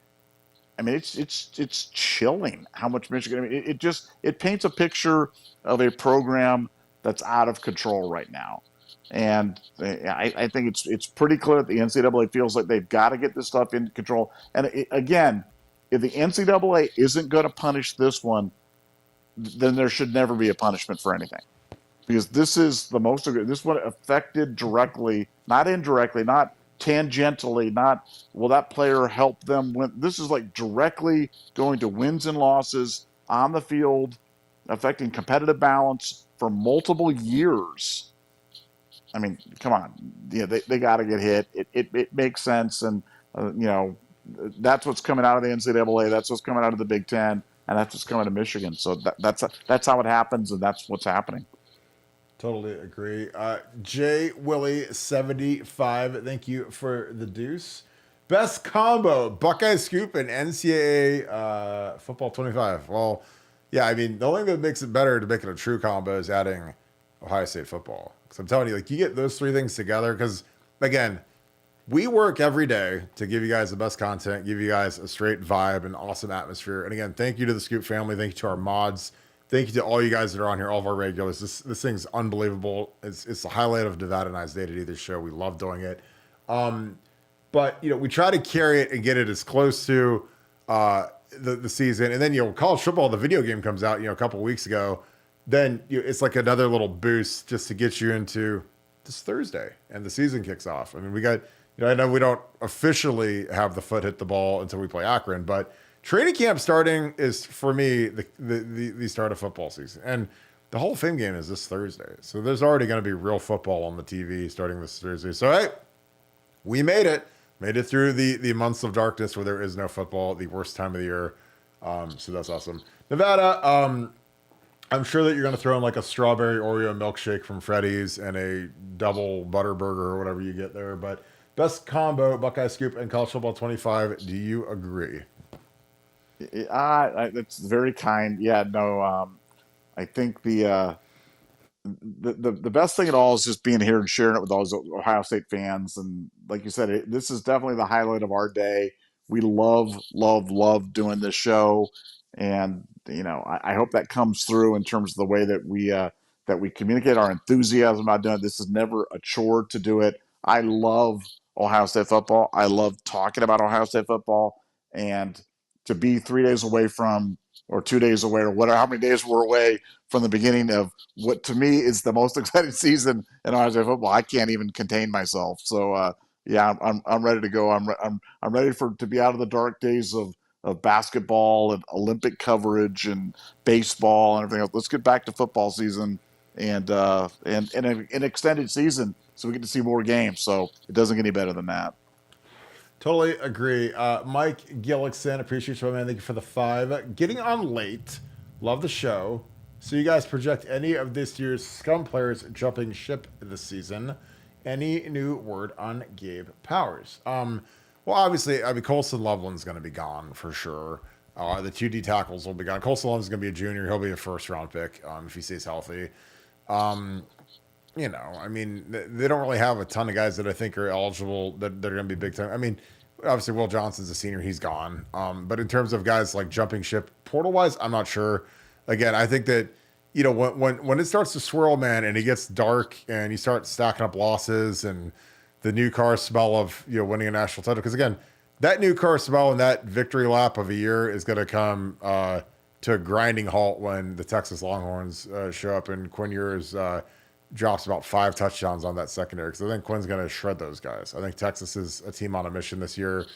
I mean, it's chilling how much Michigan. I mean, it paints a picture of a program that's out of control right now, and I think it's pretty clear that the NCAA feels like they've got to get this stuff into control. And again, if the NCAA isn't going to punish this one, then there should never be a punishment for anything, because this is the most. This one affected directly, not indirectly, not tangentially, not will that player help them win. This is like directly going to wins and losses on the field, affecting competitive balance for multiple years. I mean, come on, they got to get hit. It makes sense, and that's what's coming out of the NCAA. That's what's coming out of the Big Ten, and that's what's coming to Michigan. So that's how it happens, and that's what's happening. Totally agree. J Willie 75. Thank you for the deuce. Best combo: Buckeye Scoop and NCAA football 25. Well, yeah. I mean, the only thing that makes it better to make it a true combo is adding Ohio State football. Because I'm telling you, like, you get those three things together. Because again, we work every day to give you guys the best content, give you guys a straight vibe and awesome atmosphere. And again, thank you to the Scoop family. Thank you to our mods. Thank you to all you guys that are on here, all of our regulars. This thing's unbelievable. It's the highlight of Nevada Night's Day to do this show. We love doing it. But we try to carry it and get it as close to the season. And then college football, the video game comes out a couple of weeks ago. Then it's like another little boost just to get you into this Thursday, and the season kicks off. I mean, we got I know we don't officially have the foot hit the ball until we play Akron, but training camp starting is, for me, the start of football season. And the Hall of Fame game is this Thursday. So there's already going to be real football on the TV starting this Thursday. So, hey, we made it. Made it through the months of darkness where there is no football, the worst time of the year. So that's awesome. Nevada, I'm sure that you're going to throw in like a strawberry Oreo milkshake from Freddy's and a double butter burger or whatever you get there. But best combo, Buckeye Scoop and College Football 25. Do you agree? That's very kind. Yeah, no. I think the best thing at all is just being here and sharing it with all those Ohio State fans. And like you said, this is definitely the highlight of our day. We love doing this show, and I hope that comes through in terms of the way that we communicate our enthusiasm about doing it. This is never a chore to do it. I love Ohio State football. I love talking about Ohio State football, and to be 3 days away from, or 2 days away, or whatever, how many days we're away from the beginning of what to me is the most exciting season in Ohio State football, I can't even contain myself. So yeah, I'm ready to go. I'm ready to be out of the dark days of basketball and Olympic coverage and baseball and everything else. Let's get back to football season and an extended season so we get to see more games. So it doesn't get any better than that. Totally agree. Mike Gillickson, appreciate you, man. Thank you for the 5. Getting on late. Love the show. So you guys project any of this year's scum players jumping ship this season? Any new word on Gabe Powers? Well, obviously, Colson Loveland's going to be gone for sure. The 2D tackles will be gone. Colson Loveland's going to be a junior. He'll be a first-round pick if he stays healthy. They don't really have a ton of guys that I think are eligible that are going to be big time. I mean, obviously, Will Johnson's a senior. He's gone. But in terms of guys like jumping ship portal-wise, I'm not sure. Again, I think that, when it starts to swirl, man, and it gets dark and you start stacking up losses and the new car smell of, winning a national title. Because, again, that new car smell and that victory lap of a year is going to come to a grinding halt when the Texas Longhorns show up and Quinn Ewers drops about 5 touchdowns on that secondary, because I think Quinn's going to shred those guys. I think Texas is a team on a mission this year,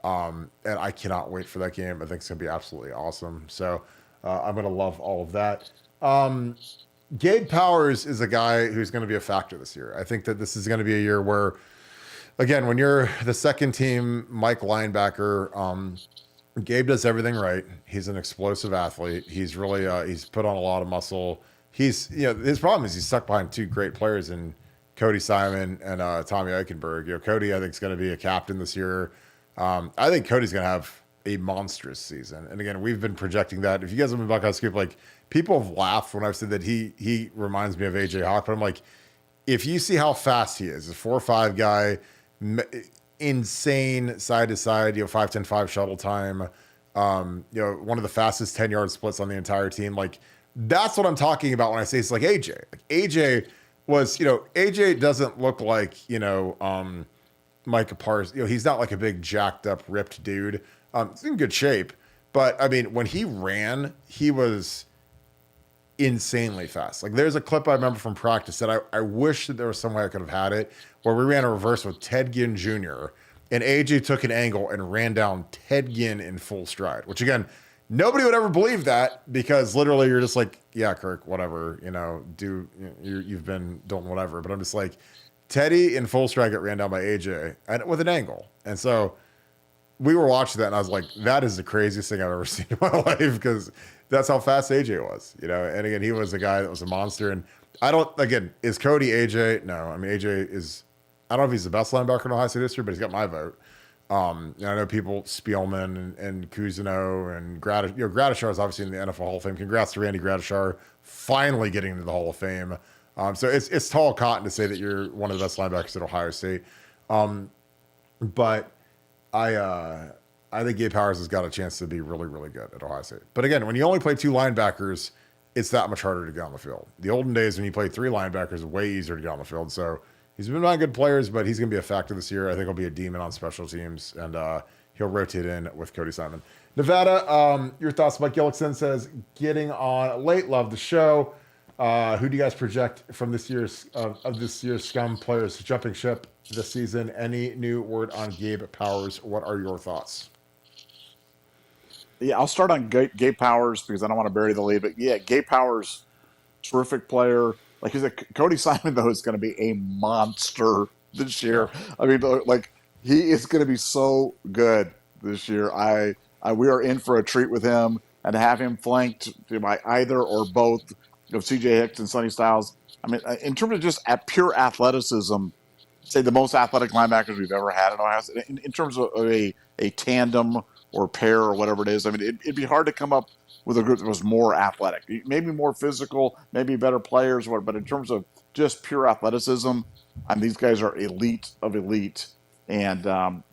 and I cannot wait for that game. I think it's going to be absolutely awesome. So I'm going to love all of that. Gabe Powers is a guy who's going to be a factor this year. I think that this is going to be a year where, again, when you're the second team Mike linebacker, Gabe does everything right. He's an explosive athlete. He's really he's put on a lot of muscle. He's his problem is he's stuck behind 2 great players in Cody Simon and Tommy Eichenberg. Cody, I think, is going to be a captain this year. I think Cody's going to have a monstrous season. And again, we've been projecting that. If you guys have been Buckeye Scoop, like, people have laughed when I've said that he reminds me of AJ Hawk, but I'm like, if you see how fast he is, a 4.5 guy, insane side to side, 5.10 5 shuttle time, one of the fastest 10-yard splits on the entire team, like. That's what I'm talking about when I say it's like AJ. Like, AJ was, AJ doesn't look like, Micah Parsons. He's not like a big jacked up, ripped dude. He's in good shape. But I mean, when he ran, he was insanely fast. Like there's a clip I remember from practice that I wish that there was some way I could have had it where we ran a reverse with Ted Ginn Jr. and AJ took an angle and ran down Ted Ginn in full stride, which again, nobody would ever believe that because literally you're just like, yeah, Kirk, whatever, you've been doing whatever. But I'm just like, Teddy in full stride got ran down by AJ and with an angle. And so we were watching that and I was like, that is the craziest thing I've ever seen in my life because that's how fast AJ was, And again, he was a guy that was a monster. And is Cody AJ? No, I mean, AJ is, I don't know if he's the best linebacker in Ohio State history, but he's got my vote. I know people, Spielman and Cousineau and Gradishar is obviously in the NFL Hall of Fame. Congrats to Randy Gradishar finally getting into the Hall of Fame. So it's tall cotton to say that you're one of the best linebackers at Ohio State. But I think Gabe Powers has got a chance to be really, really good at Ohio State. But again, when you only play two linebackers, it's that much harder to get on the field. The olden days when you played three linebackers, way easier to get on the field. So he's been not good players, but he's going to be a factor this year. I think he'll be a demon on special teams, and he'll rotate in with Cody Simon. Nevada, your thoughts? Mike Gillickson says, getting on late, love the show. Who do you guys project from this year's scum players jumping ship this season? Any new word on Gabe Powers? What are your thoughts? Yeah, I'll start on Gabe Powers because I don't want to bury the lead. But yeah, Gabe Powers, terrific player. Like you said, Cody Simon though is going to be a monster this year. I mean, like he is going to be so good this year. We are in for a treat with him, and to have him flanked by either or both of C.J. Hicks and Sonny Styles. I mean, in terms of just at pure athleticism, say the most athletic linebackers we've ever had at Ohio State. In terms of a tandem or pair or whatever it is, I mean, it'd be hard to come up with a group that was more athletic, maybe more physical, maybe better players, but in terms of just pure athleticism, I mean, these guys are elite of elite, and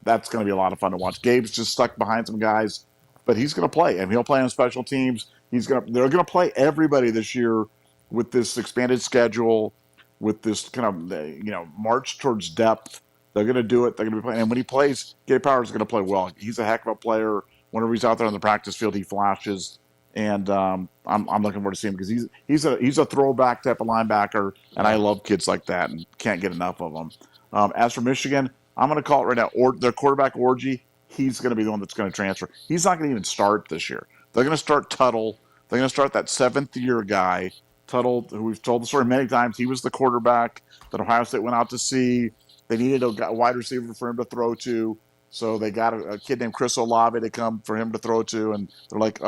that's going to be a lot of fun to watch. Gabe's just stuck behind some guys, but he's going to play, and he'll play on special teams. They're going to play everybody this year with this expanded schedule, with this kind of march towards depth. They're going to do it. They're going to be playing. And when he plays, Gabe Powers is going to play well. He's a heck of a player. Whenever he's out there on the practice field, he flashes. And I'm looking forward to seeing him because he's a throwback type of linebacker, and I love kids like that and can't get enough of them. As for Michigan, I'm going to call it right now. Their quarterback Orji, he's going to be the one that's going to transfer. He's not going to even start this year. They're going to start Tuttle. They're going to start that seventh-year guy, Tuttle, who we've told the story many times. He was the quarterback that Ohio State went out to see. They needed a wide receiver for him to throw to, so they got a kid named Chris Olave to come for him to throw to, and they're like,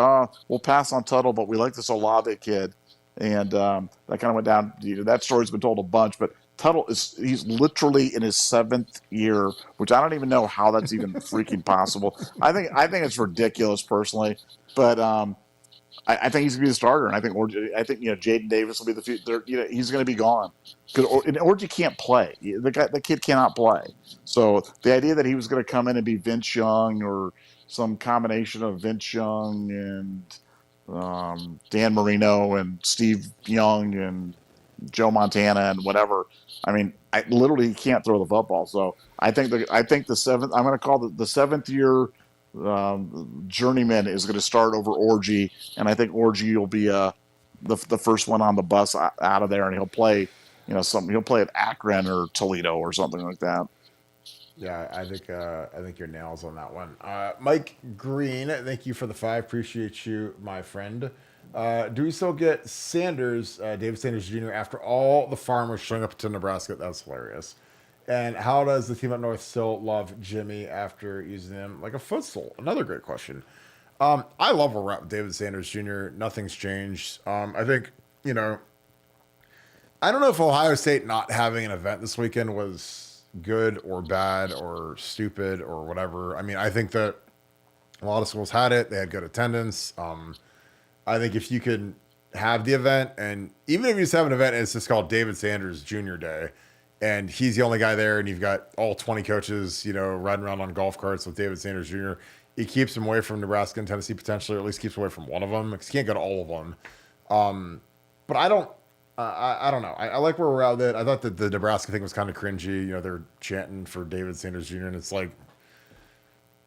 we'll pass on Tuttle, but we like this Olave kid. And that kind of went down. That story's been told a bunch, but Tuttle he's literally in his seventh year, which I don't even know how that's even freaking possible. I think it's ridiculous personally, but I think he's going to be the starter, and I think Jaden Davis will be the future. He's going to be gone because Orji can't play. The kid cannot play. So the idea that he was going to come in and be Vince Young or some combination of Vince Young and Dan Marino and Steve Young and Joe Montana and whatever. I mean, I literally can't throw the football. So I think the seventh. I'm going to call the seventh year. Journeyman is going to start over Orji, and I think Orji will be the first one on the bus out of there, and he'll play, he'll play at Akron or Toledo or something like that. Yeah, I think your nails on that one. Mike Green, thank you for the 5. Appreciate you, my friend. Do we still get Sanders, David Sanders Jr. after all the farmers showing up to Nebraska? That's hilarious. And how does the team up north still love Jimmy after using him like a footstool? Another great question. I love where we're at with David Sanders Jr. Nothing's changed. I think, I don't know if Ohio State not having an event this weekend was good or bad or stupid or whatever. I mean, I think that a lot of schools had it. They had good attendance. I think if you could have the event, and even if you just have an event and it's just called David Sanders Jr. Day, and he's the only guy there, and you've got all 20 coaches, riding around on golf carts with David Sanders Jr. It keeps him away from Nebraska and Tennessee potentially, or at least keeps away from one of them, because he can't go to all of them. But I don't know. I like where we're at with it. I thought that the Nebraska thing was kind of cringy. They're chanting for David Sanders Jr., and it's like,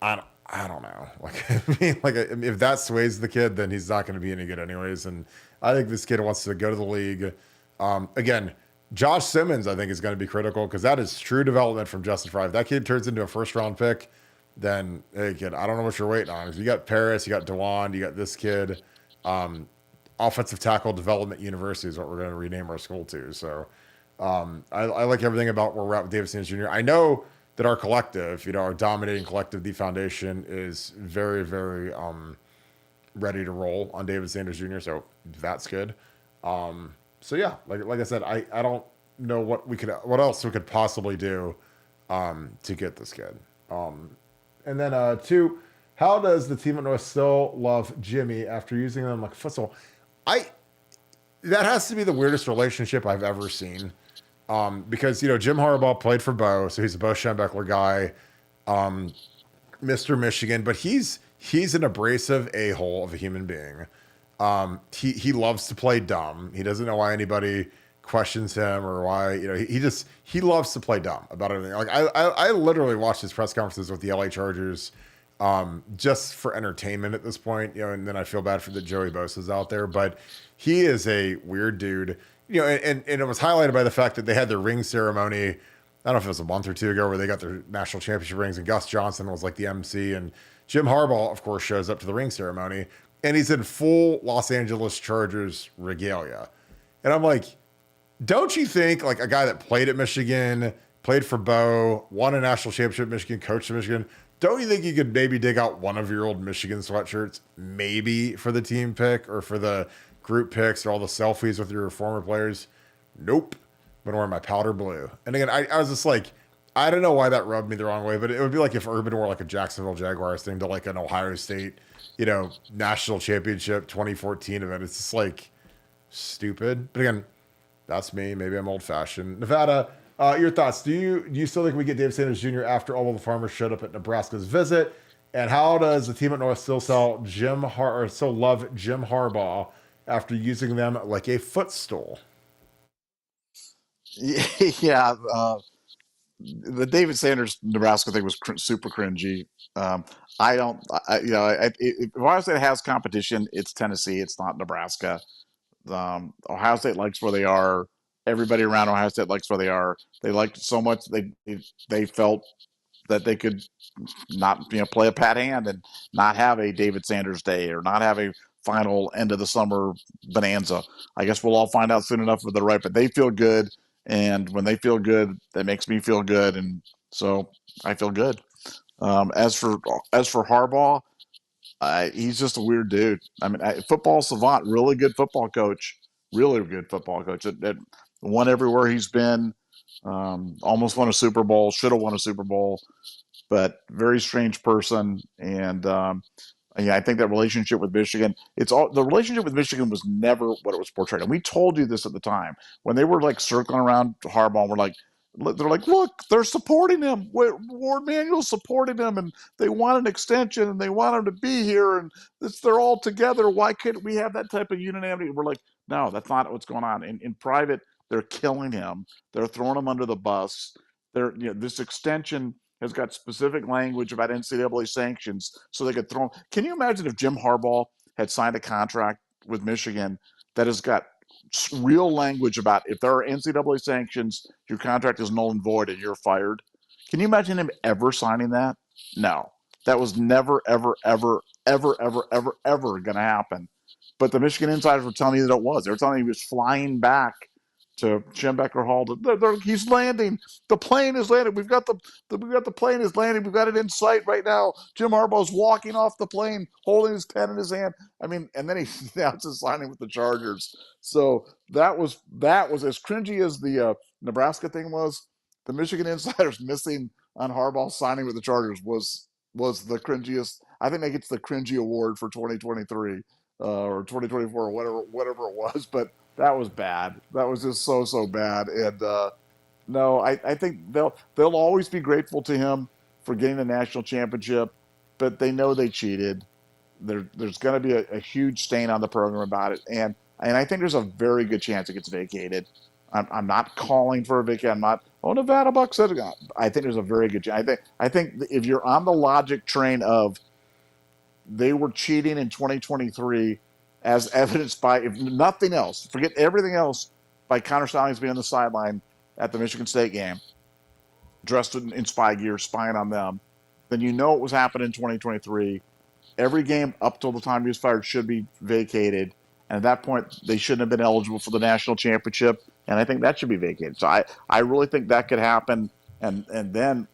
I I don't know. Like, I mean, like if that sways the kid, then he's not going to be any good anyways. And I think this kid wants to go to the league. Again, Josh Simmons, I think, is going to be critical because that is true development from Justin Fry. If that kid turns into a first round pick, then hey, kid, I don't know what you're waiting on. You got Paris, you got Dewan, you got this kid. Offensive tackle development university is what we're going to rename our school to. So I like everything about where we're at with David Sanders Jr. I know that our collective, our dominating collective, the foundation, is very, very ready to roll on David Sanders Jr. So that's good. So yeah, like I said, I don't know what else we could possibly do to get this kid. And then two, how does the team at North still love Jimmy after using them like football? I That has to be the weirdest relationship I've ever seen. Because Jim Harbaugh played for Bo, so he's a Bo Schembechler guy, Mr. Michigan, but he's an abrasive a-hole of a human being. He loves to play dumb. He doesn't know why anybody questions him or why he loves to play dumb about everything. Like I literally watched his press conferences with the LA Chargers just for entertainment at this point, and then I feel bad for the Joey Bosa's out there, but he is a weird dude. And it was highlighted by the fact that they had their ring ceremony. I don't know if it was a month or two ago where they got their national championship rings, and Gus Johnson was like the MC, and Jim Harbaugh, of course, shows up to the ring ceremony, and he's in full Los Angeles Chargers regalia. And I'm like, don't you think like a guy that played at Michigan, played for Bo, won a national championship at Michigan, coached at Michigan, don't you think you could maybe dig out one of your old Michigan sweatshirts, maybe for the team pick or for the group pics or all the selfies with your former players? Nope. I'm gonna wear my powder blue. And again, I was just like, I don't know why that rubbed me the wrong way, but it would be like if Urban wore like a Jacksonville Jaguars thing to like an Ohio State, national championship 2014 event. It's just like stupid. But again, that's me. Maybe I'm old fashioned. Nevada, your thoughts? Do you still think we get Dave Sanders Jr. after all of the farmers showed up at Nebraska's visit? And how does the team at North still still love Jim Harbaugh after using them like a footstool? Yeah, the David Sanders Nebraska thing was super cringy. I don't, if Ohio State has competition, it's Tennessee. It's not Nebraska. Ohio State likes where they are. Everybody around Ohio State likes where they are. They liked it so much they felt that they could not play a pat hand and not have a David Sanders day or not have a final end of the summer bonanza. I guess we'll all find out soon enough if they're right, but they feel good, and when they feel good, that makes me feel good, and so I feel good. As for Harbaugh, he's just a weird dude. I mean, football savant, really good football coach that won everywhere he's been. Almost won a Super Bowl, should have won a Super Bowl, but very strange person. And yeah, I think that relationship with Michigan, the relationship with Michigan was never what it was portrayed. And we told you this at the time when they were like circling around Harbaugh. They're like, look, they're supporting him. Ward Manuel's supporting him, and they want an extension, and they want him to be here, and they're all together. Why couldn't we have that type of unanimity? We're like, no, that's not what's going on. In private, they're killing him. They're throwing him under the bus. This extension has got specific language about NCAA sanctions, so they could throw him. Can you imagine if Jim Harbaugh had signed a contract with Michigan that has got real language about if there are NCAA sanctions, your contract is null and void and you're fired? Can you imagine him ever signing that? No, that was never, ever, ever, ever, ever, ever, ever going to happen. But the Michigan insiders were telling me that it was. They were telling me he was flying back to Schembechler Hall. He's landing. The plane is landing. We've got the plane is landing. We've got it in sight right now. Jim Harbaugh's walking off the plane, holding his pen in his hand. I mean, and then he announces signing with the Chargers. So that was as cringy as the Nebraska thing was. The Michigan insiders missing on Harbaugh signing with the Chargers was the cringiest. I think that gets the cringy award for 2023 or 2024 or whatever it was. But that was bad. That was just so bad. And no, I think they'll always be grateful to him for getting the national championship, but they know they cheated. There's going to be a huge stain on the program about it, and I think there's a very good chance it gets vacated. I'm not calling for a vacation. I'm not. Oh, Nevadabuck said it. I think there's a very good chance. I think if you're on the logic train of they were cheating in 2023, as evidenced by, if nothing else, forget everything else, by Conor Stalions being on the sideline at the Michigan State game, dressed in spy gear, spying on them, then you know what was happening in 2023. Every game up till the time he was fired should be vacated. And at that point, they shouldn't have been eligible for the national championship. And I think that should be vacated. So I really think that could happen. And then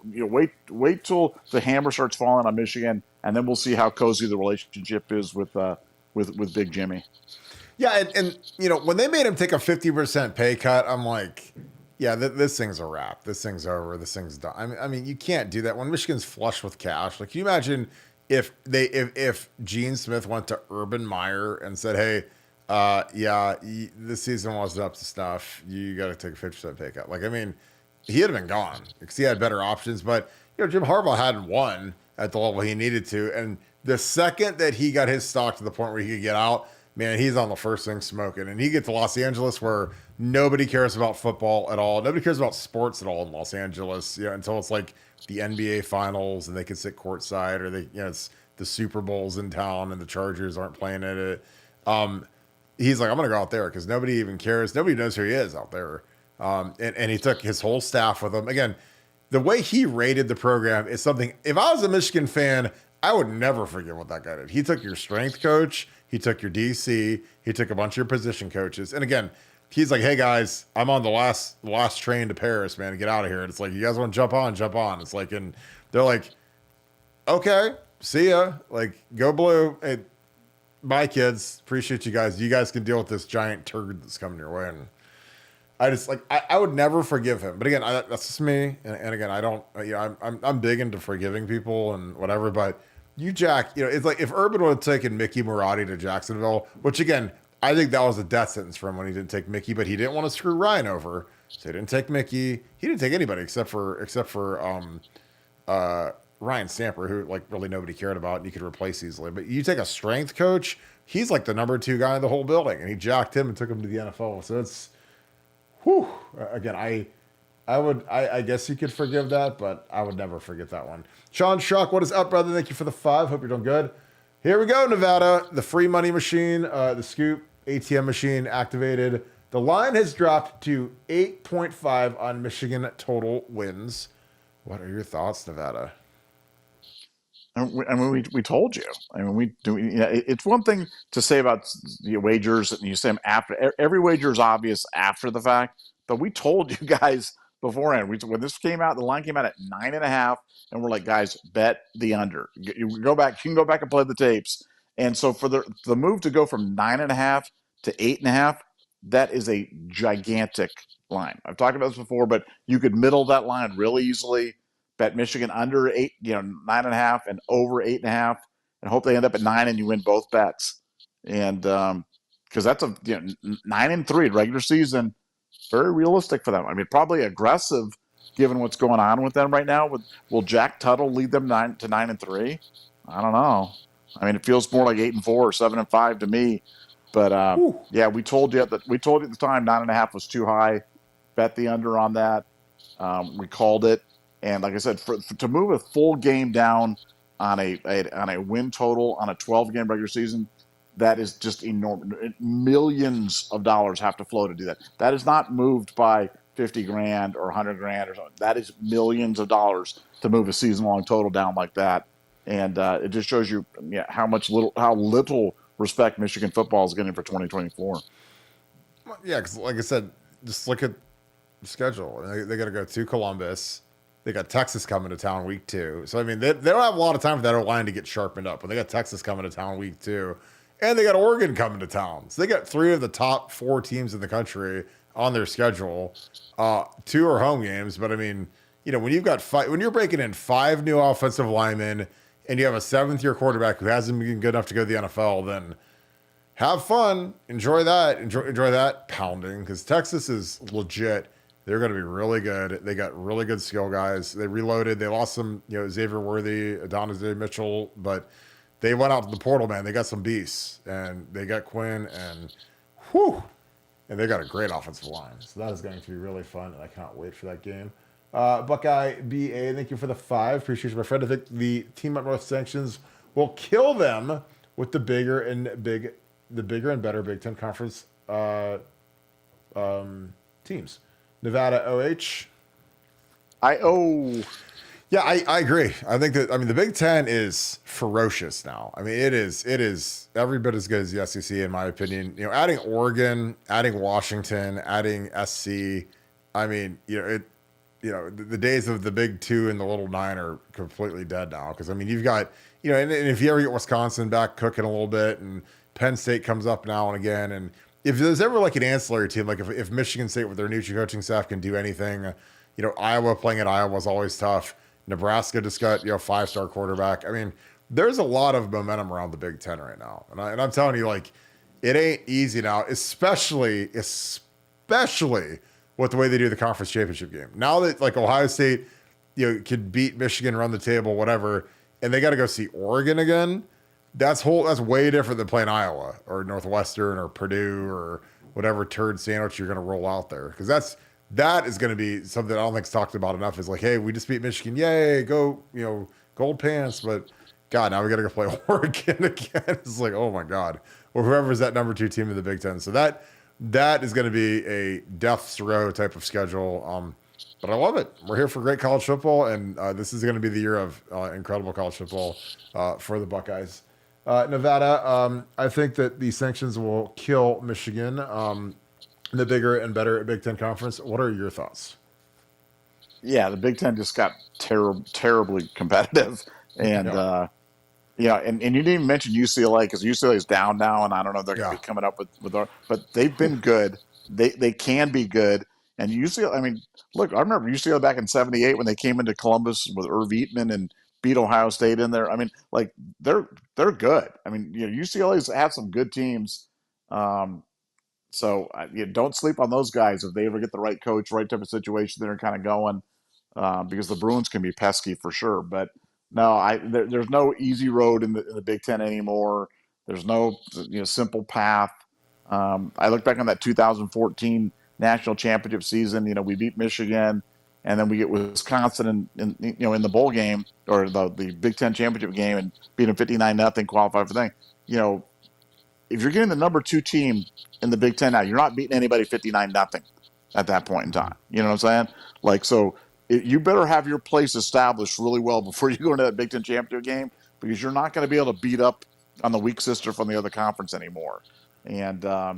wait till the hammer starts falling on Michigan, and then we'll see how cozy the relationship is with Big Jimmy. Yeah, and when they made him take a 50% pay cut, I'm like, yeah, this thing's a wrap. This thing's over. This thing's done. I mean, you can't do that when Michigan's flush with cash. Like, can you imagine if Gene Smith went to Urban Meyer and said, "Hey, this season wasn't up to snuff. You got to take a 50% pay cut." Like, I mean, he'd have been gone because he had better options. But Jim Harbaugh hadn't won at the level he needed to, and the second that he got his stock to the point where he could get out, man, he's on the first thing smoking. And he gets to Los Angeles where nobody cares about football at all. Nobody cares about sports at all in Los Angeles, until it's like the NBA finals and they can sit courtside, or it's the Super Bowls in town and the Chargers aren't playing at it. He's like, I'm going to go out there because nobody even cares. Nobody knows who he is out there. And he took his whole staff with him. Again, the way he rated the program is something, if I was a Michigan fan, I would never forget what that guy did. He took your strength coach, he took your DC, he took a bunch of your position coaches. And again, he's like, hey guys, I'm on the last train to Paris, man, get out of here. And it's like, you guys want to jump on. It's like, and they're like, okay, see ya. Like, go blue. Hey, bye kids. Appreciate you guys. You guys can deal with this giant turd that's coming your way. And I just I would never forgive him. But again, that's just me. And again, I don't, I'm big into forgiving people and whatever, but it's like if Urban would have taken Mickey Marotti to Jacksonville, which again, I think that was a death sentence for him when he didn't take Mickey, but he didn't want to screw Ryan over. So he didn't take Mickey. He didn't take anybody except for Ryan Stamper, who like really nobody cared about and you could replace easily. But you take a strength coach, he's like the number 2 guy in the whole building, and he jacked him and took him to the NFL. So it's, whew. Again, I guess you could forgive that, but I would never forget that one. Sean Shuck, what is up, brother? Thank you for the 5. Hope you're doing good. Here we go, Nevada. The free money machine, the Scoop ATM machine activated. The line has dropped to 8.5 on Michigan total wins. What are your thoughts, Nevada? I mean, we told you. I mean, we do. It's one thing to say about wagers, and you say them after. Every wager is obvious after the fact, but we told you guys beforehand. When this came out, the line came out at 9.5, and we're like, guys, bet the under. You can go back and play the tapes. And so for the move to go from 9.5 to 8.5, that is a gigantic line. I've talked about this before, but you could middle that line really easily. Bet Michigan under 8, 9.5 and over 8.5, and hope they end up at 9 and you win both bets. And because that's 9-3 regular season, very realistic for them. I mean, probably aggressive given what's going on with them right now. Will Jack Tuttle lead them 9-3? I don't know. I mean, it feels more like 8-4 or 7-5 to me. But yeah, we told you at the time 9.5 was too high. Bet the under on that. We called it. And like I said, to move a full game down on a win total on a 12-game regular season, that is just enormous. Millions of dollars have to flow to do that. That is not moved by 50 grand or 100 grand or something. That is millions of dollars to move a season-long total down like that. And it just shows you how little respect Michigan football is getting for 2024. Yeah, because like I said, just look at the schedule. They got to go to Columbus. They got Texas coming to town week 2. So, I mean, they don't have a lot of time for that line to get sharpened up. But they got Texas coming to town week 2. And they got Oregon coming to town. So they got 3 of the top 4 teams in the country on their schedule. 2 are home games. But, I mean, when you've got when you're breaking in 5 new offensive linemen and you have a 7th-year quarterback who hasn't been good enough to go to the NFL, then have fun. Enjoy that. Enjoy that pounding, because Texas is legit. They're going to be really good. They got really good skill guys. They reloaded. They lost some, Xavier Worthy, Adonijah Mitchell, but they went out to the portal, man. They got some beasts, and they got Quinn, and whew, and they got a great offensive line. So that is going to be really fun, and I can't wait for that game. Buckeye BA, thank you for the 5. Appreciate you, my friend. I think the team at North Sanctions will kill them with the bigger and better Big Ten Conference teams. Nevada OH. Yeah, I agree. I think that the Big Ten is ferocious now. I mean, it is every bit as good as the SEC in my opinion. Adding Oregon, adding Washington, adding SC. I mean, the days of the big 2 and the little 9 are completely dead now. Because you've got and if you ever get Wisconsin back cooking a little bit, and Penn State comes up now and again, and if there's ever like an ancillary team, like if Michigan State with their new coaching staff can do anything, Iowa playing at Iowa is always tough. Nebraska just got 5-star quarterback. I mean, there's a lot of momentum around the Big Ten right now, and I'm telling you, like, it ain't easy now, especially with the way they do the conference championship game. Now that like Ohio State, could beat Michigan, run the table, whatever, and they got to go see Oregon again. That's way different than playing Iowa or Northwestern or Purdue or whatever turd sandwich you're going to roll out there, because that is going to be something I don't think is talked about enough. Is like, hey, we just beat Michigan, yay, go, gold pants. But God, now we got to go play Oregon again. It's like, oh my God, or whoever's that number 2 team in the Big Ten. So that is going to be a death's row type of schedule. But I love it. We're here for great college football, and this is going to be the year of incredible college football for the Buckeyes. Nevada, I think that the sanctions will kill Michigan. The bigger and better Big Ten Conference. What are your thoughts? Yeah, the Big Ten just got terribly competitive, and and you didn't even mention UCLA, because UCLA is down now, and I don't know if they're going to be coming up with our, but they've been good. They can be good, and UCLA. I mean, look, I remember UCLA back in '78 when they came into Columbus with Irv Eatman and beat Ohio State in there. I mean, like they're good. I mean, UCLA's had some good teams. So don't sleep on those guys if they ever get the right coach, right type of situation they're kind of going, because the Bruins can be pesky for sure. But no, there's no easy road in the Big Ten anymore. There's no simple path. I look back on that 2014 national championship season. We beat Michigan, and then we get Wisconsin in the bowl game, or the Big Ten championship game, and beat them 59-0, qualify for the thing. If you're getting the number 2 team in the Big Ten now, you're not beating anybody 59-0 at that point in time. You know what I'm saying? Like, so you better have your place established really well before you go into that Big Ten championship game, because you're not going to be able to beat up on the weak sister from the other conference anymore. And I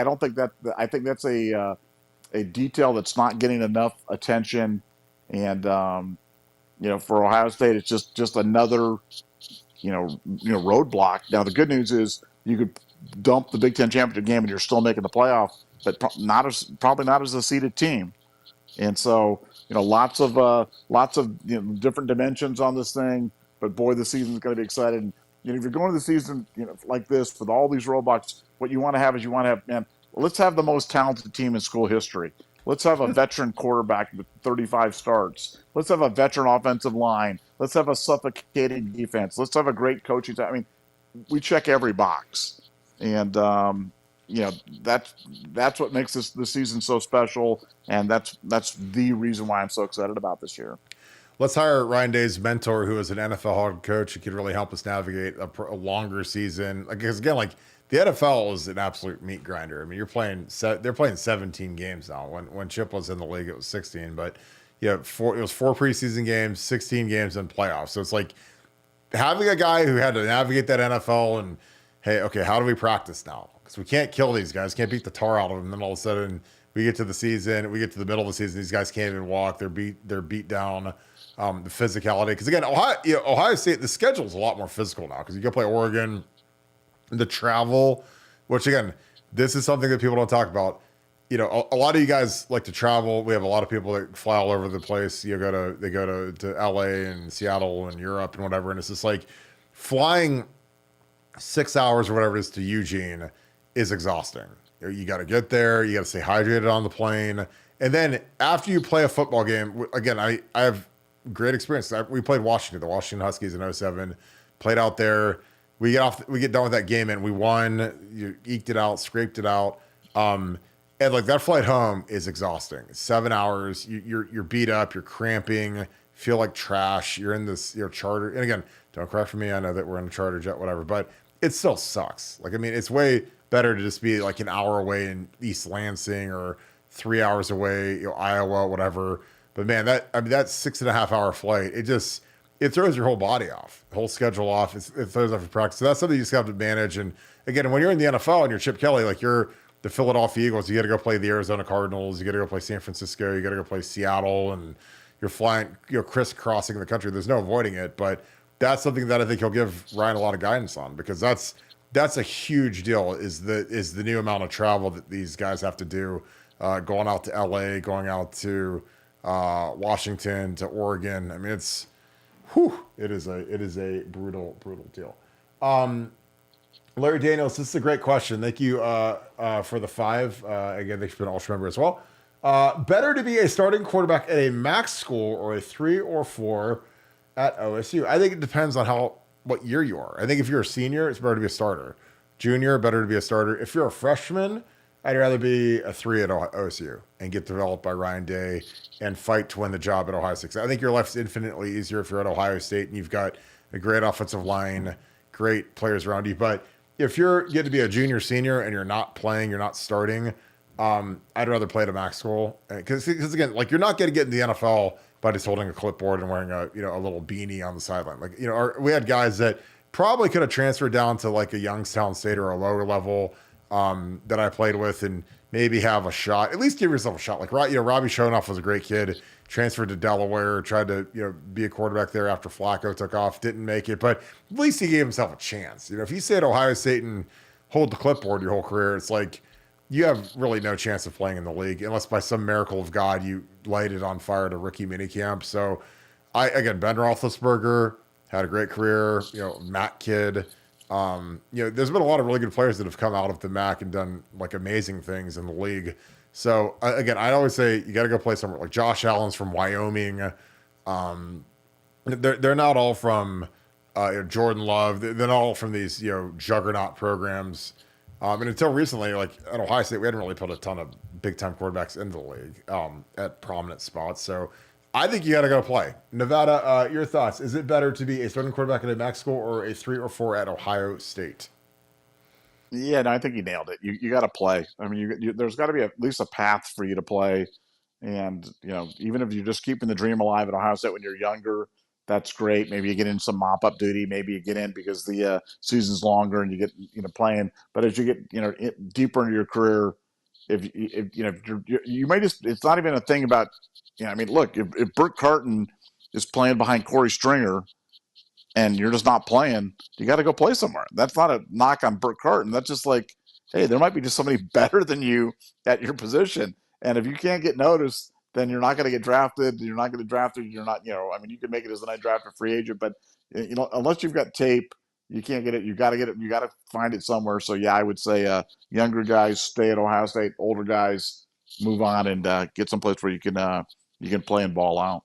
don't think that. I think that's a detail that's not getting enough attention. And for Ohio State, it's just another roadblock. Now the good news is you could dump the Big Ten championship game and you're still making the playoff, but probably not as a seeded team. And so lots of different dimensions on this thing. But boy, the season's going to be exciting. If you're going to the season like this with all these roadblocks, what you want to have is let's have the most talented team in school history. Let's have a veteran quarterback with 35 starts. Let's have a veteran offensive line. Let's have a suffocating defense. Let's have a great coaching staff. I mean, we check every box, and that's what makes this season so special, and that's the reason why I'm so excited about this year. Let's hire Ryan Day's mentor, who is an NFL head coach, who could really help us navigate a longer season. Because again, like the NFL is an absolute meat grinder. I mean, they're playing 17 games now. When Chip was in the league, it was 16. But it was 4 preseason games, 16 games, and playoffs. So it's like having a guy who had to navigate that NFL and, hey, okay, how do we practice now? Because we can't kill these guys, can't beat the tar out of them. And then all of a sudden, we get to the season, we get to the middle of the season, these guys can't even walk. They're beat down. The physicality, because again, Ohio State, the schedule is a lot more physical now because you go play Oregon. The travel, which again, this is something that people don't talk about. A lot of you guys like to travel. We have a lot of people that fly all over the place. They go to LA and Seattle and Europe and whatever, and it's just like flying 6 hours or whatever it is to Eugene is exhausting. You got to get there. You got to stay hydrated on the plane, and then after you play a football game, again, I have great experience. We played Washington, the Washington Huskies in 07, played out there. We get done with that game and we won. You eked it out, scraped it out. And like that flight home is exhausting. 7 hours. You're beat up. You're cramping. Feel like trash. You're in this charter. And again, don't cry for me. I know that we're in a charter jet, whatever. But it still sucks. Like I mean, it's way better to just be like an hour away in East Lansing or 3 hours away, Iowa, whatever. But man, that 6.5 hour flight, it throws your whole body off, the whole schedule off. It throws off your practice. So that's something you just have to manage. And again, when you're in the NFL and you're Chip Kelly, like you're the Philadelphia Eagles, you got to go play the Arizona Cardinals, you got to go play San Francisco, you got to go play Seattle, and you're flying, crisscrossing the country. There's no avoiding it, but that's something that I think he'll give Ryan a lot of guidance on, because that's a huge deal. Is the new amount of travel that these guys have to do, going out to LA, going out to Washington, to Oregon. I mean, it is a brutal deal. Larry Daniels, this is a great question. Thank you for the 5. Again, thanks for being an Ultra member as well. Better to be a starting quarterback at a MAC school or a 3 or 4 at OSU? I think it depends on what year you are. I think if you're a senior, it's better to be a starter. Junior, better to be a starter. If you're a freshman, I'd rather be a 3 at OSU and get developed by Ryan Day and fight to win the job at Ohio State. I think your life's infinitely easier if you're at Ohio State and you've got a great offensive line, great players around you. But if you're getting to be a junior, senior, and you're not playing, you're not starting, I'd rather play at a MAC school. Because again, like you're not going to get in the NFL by just holding a clipboard and wearing a little beanie on the sideline. Like we had guys that probably could have transferred down to like a Youngstown State or a lower level that I played with and maybe have a shot. At least give yourself a shot. Like Robbie Shonoff was a great kid, transferred to Delaware, tried to be a quarterback there after Flacco took off, didn't make it, but at least he gave himself a chance. If you stay at Ohio State and hold the clipboard your whole career, it's like you have really no chance of playing in the league unless by some miracle of God you light it on fire to rookie minicamp. So Ben Roethlisberger had a great career, Matt Kidd. There's been a lot of really good players that have come out of the MAC and done like amazing things in the league. So again, I'd always say you got to go play somewhere. Like Josh Allen's from Wyoming. They're not all from Jordan Love. They're not all from these juggernaut programs. And until recently, like at Ohio State, we hadn't really put a ton of big time quarterbacks into the league at prominent spots. So I think you got to go play. Nevada, your thoughts? Is it better to be a starting quarterback at a MAC school or a 3 or 4 at Ohio State? Yeah, no, I think you nailed it. You got to play. I mean, there's got to be at least a path for you to play. And, even if you're just keeping the dream alive at Ohio State when you're younger, that's great. Maybe you get in some mop-up duty. Maybe you get in because the season's longer and you get, playing. But as you get, deeper into your career, if you may just, it's not even a thing about, I mean, look, if Burt Carton is playing behind Corey Stringer and you're just not playing, you got to go play somewhere. That's not a knock on Burt Carton. That's just like, hey, there might be just somebody better than you at your position. And if you can't get noticed, then you're not going to get drafted. You're not going to get drafted. You're not, I mean, you can make it as an undrafted free agent, but unless you've got tape, you can't get it. You got to get it. You got to find it somewhere. So yeah, I would say younger guys stay at Ohio State. Older guys move on and get someplace where you can play and ball out.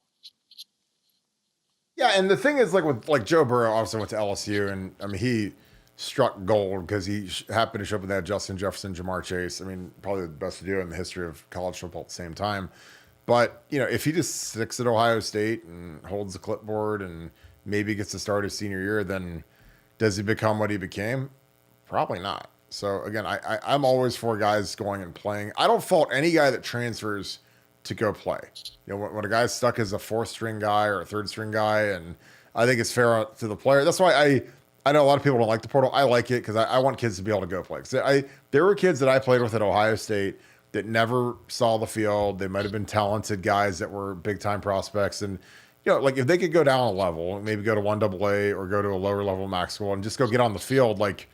Yeah, and the thing is, with Joe Burrow, obviously went to LSU, and I mean he struck gold because he happened to show up with that Justin Jefferson, Jamar Chase. I mean, probably the best to do in the history of college football at the same time. But if he just sticks at Ohio State and holds the clipboard and maybe gets to start his senior year, then does he become what he became? Probably not. So again, I'm always for guys going and playing. I don't fault any guy that transfers to go play. When a guy's stuck as a 4th string guy or a 3rd string guy, and I think it's fair to the player. That's why I know a lot of people don't like the portal. I like it because I want kids to be able to go play. There were kids that I played with at Ohio State that never saw the field. They might have been talented guys that were big time prospects. And, like if they could go down a level, maybe go to 1AA or go to a lower level MAC school and just go get on the field, like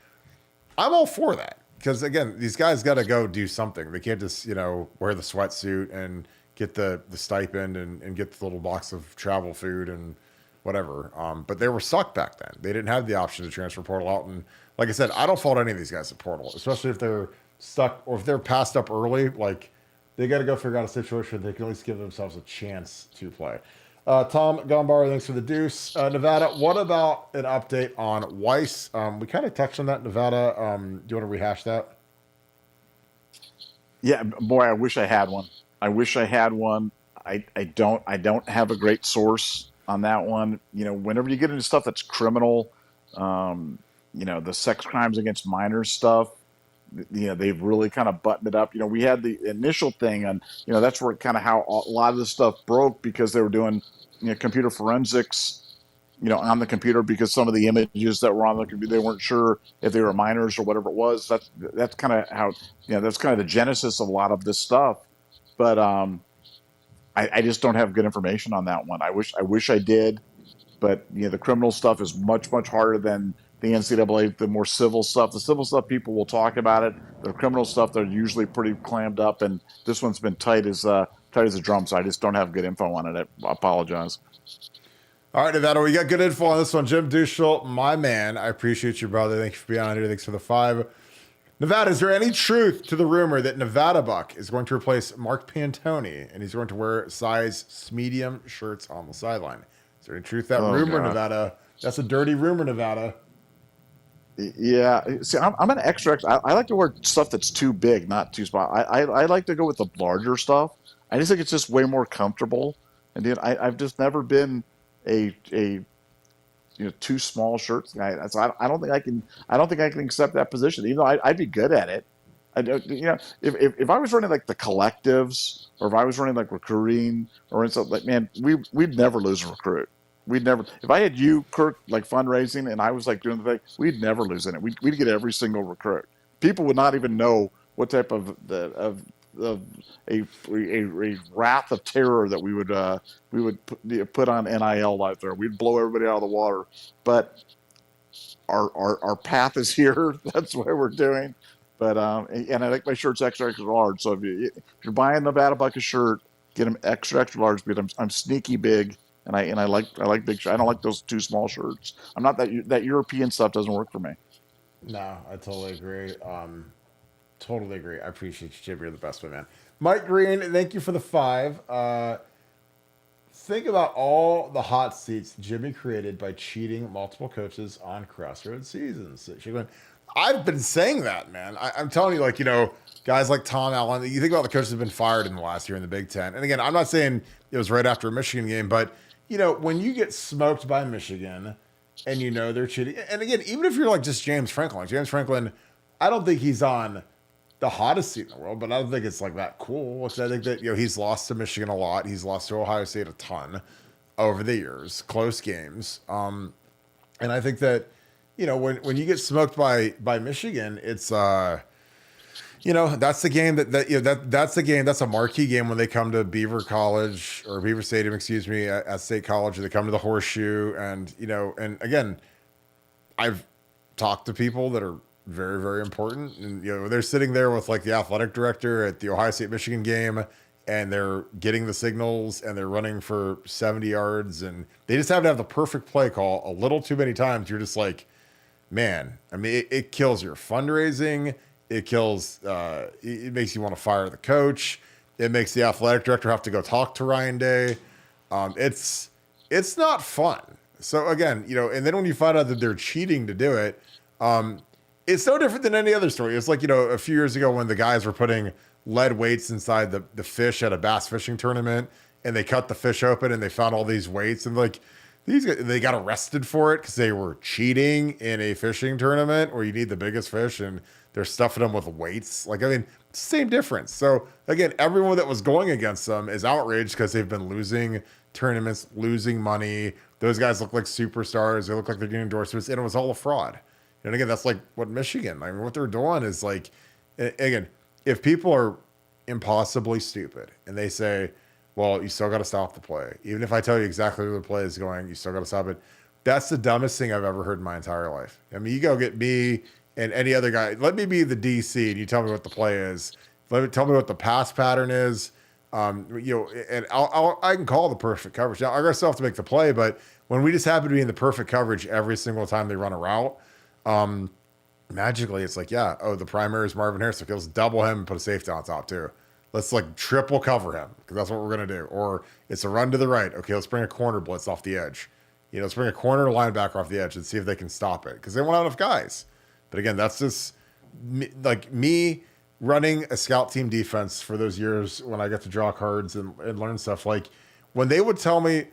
I'm all for that. Because again, these guys got to go do something. They can't just, wear the sweatsuit and get the stipend and get the little box of travel food and whatever. But they were sucked back then. They didn't have the option to transfer portal out. And like I said, I don't fault any of these guys at portal, especially if they're stuck or if they're passed up early. Like they got to go figure out a situation where they can at least give themselves a chance to play. Tom Gombar, thanks for the deuce. Nevada, what about an update on Weiss? We kind of touched on that, Nevada. Do you want to rehash that? Yeah, boy, I wish I had one. I wish I had one. I don't have a great source on that one. Whenever you get into stuff that's criminal, um, the sex crimes against minors stuff, they've really kind of buttoned it up. We had the initial thing on, that's where kind of how a lot of this stuff broke because they were doing, computer forensics, on the computer because some of the images that were on the computer, they weren't sure if they were minors or whatever it was. That's kind of how, that's kind of the genesis of a lot of this stuff. But I just don't have good information on that one. I wish I did, but the criminal stuff is much, much harder than the NCAA, the more civil stuff. The civil stuff, people will talk about it. The criminal stuff, they're usually pretty clammed up, and this one's been tight as a drum. So I just don't have good info on it. I apologize. All right, Nevada, we got good info on this one. Jim Duschel, my man, I appreciate you, brother. Thank you for being on here. Thanks for the 5. Nevada, is there any truth to the rumor that Nevadabuck is going to replace Mark Pantoni and he's going to wear size medium shirts on the sideline? Is there any truth to that rumor, God. Nevada? That's a dirty rumor, Nevada. Yeah, see, I'm an extra. I like to wear stuff that's too big, not too small. I like to go with the larger stuff. I just think it's just way more comfortable. And I've just never been a too small shirts guy. So I don't think I can. I don't think I can accept that position. Even though I'd be good at it. I don't. If I was running like the collectives, or if I was running like recruiting or something, like, man, we'd never lose a recruit. We'd never. If I had you, Kirk, like fundraising, and I was like doing the thing, we'd never lose in it. We'd get every single recruit. People would not even know what type of a wrath of terror that we would put on NIL out there. We'd blow everybody out of the water. But our path is here. That's what we're doing. But and I like my shirts extra large. So if you're buying the Nevadabuck a shirt, get them extra large because I'm sneaky big. And I like big. I don't like those too small shirts. I'm not that European stuff doesn't work for me. No, I totally agree. Totally agree. I appreciate you, Jim. You're the best one, man. Mike Green, thank you for the 5. Think about all the hot seats Jimmy created by cheating multiple coaches on crossroads seasons. I've been saying that, man. I'm telling you, guys like Tom Allen, you think about the coaches that have been fired in the last year in the Big Ten. And again, I'm not saying it was right after a Michigan game, but, when you get smoked by Michigan and they're cheating, and again, even if you're like just James Franklin, I don't think he's on the hottest seat in the world, but I don't think it's like that cool. Which I think that he's lost to Michigan a lot. He's lost to Ohio State a ton over the years, close games. And I think that when you get smoked by Michigan, it's that's the game that's the game that's a marquee game when they come to Beaver College or Beaver Stadium, excuse me, at State College, or they come to the Horseshoe, and and again, I've talked to people that are very, very important. And, they're sitting there with like the athletic director at the Ohio State Michigan game, and they're getting the signals and they're running for 70 yards, and they just have to have the perfect play call a little too many times. You're just like, man, I mean, it kills your fundraising. It kills, it makes you want to fire the coach. It makes the athletic director have to go talk to Ryan Day. It's not fun. So again, and then when you find out that they're cheating to do it, it's no different than any other story. It's like, a few years ago when the guys were putting lead weights inside the fish at a bass fishing tournament, and they cut the fish open and they found all these weights, and like these guys, they got arrested for it because they were cheating in a fishing tournament where you need the biggest fish, and they're stuffing them with weights. Like, I mean, same difference. So again, everyone that was going against them is outraged because they've been losing tournaments, losing money. Those guys look like superstars. They look like they're getting endorsements, and it was all a fraud. And again, that's like what Michigan, I mean, what they're doing is like, again, if people are impossibly stupid and they say, well, you still got to stop the play. Even if I tell you exactly where the play is going, you still got to stop it. That's the dumbest thing I've ever heard in my entire life. I mean, you go get me and any other guy. Let me be the DC and you tell me what the play is. Tell me what the pass pattern is. And I can call the perfect coverage. Now, I still have to make the play, but when we just happen to be in the perfect coverage every single time they run a route, magically it's like, the primary is Marvin Harris. Okay, let's double him and put a safety on top too. Let's like triple cover him because that's what we're going to do. Or it's a run to the right. Okay, let's bring a corner blitz off the edge. Let's bring a corner linebacker off the edge and see if they can stop it because they won't have enough guys. But again, that's just me running a scout team defense for those years when I got to draw cards and learn stuff, like when they would tell me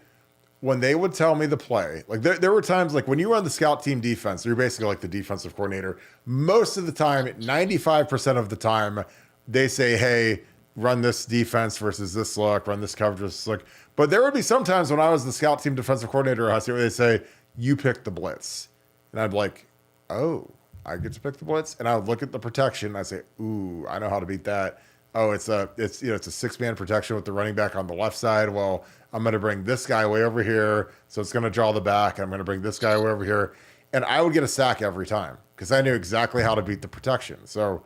the play, like there were times like when you run the scout team defense, you're basically like the defensive coordinator. Most of the time, 95% of the time, they say, hey, run this defense versus this look, run this coverage versus this look. But there would be some times when I was the scout team defensive coordinator, where they say, you pick the blitz. And I'd be like, oh, I get to pick the blitz. And I would look at the protection and I say, ooh, I know how to beat that. Oh, it's a 6-man protection with the running back on the left side. Well, I'm going to bring this guy way over here. So it's going to draw the back. I'm going to bring this guy way over here. And I would get a sack every time because I knew exactly how to beat the protection. So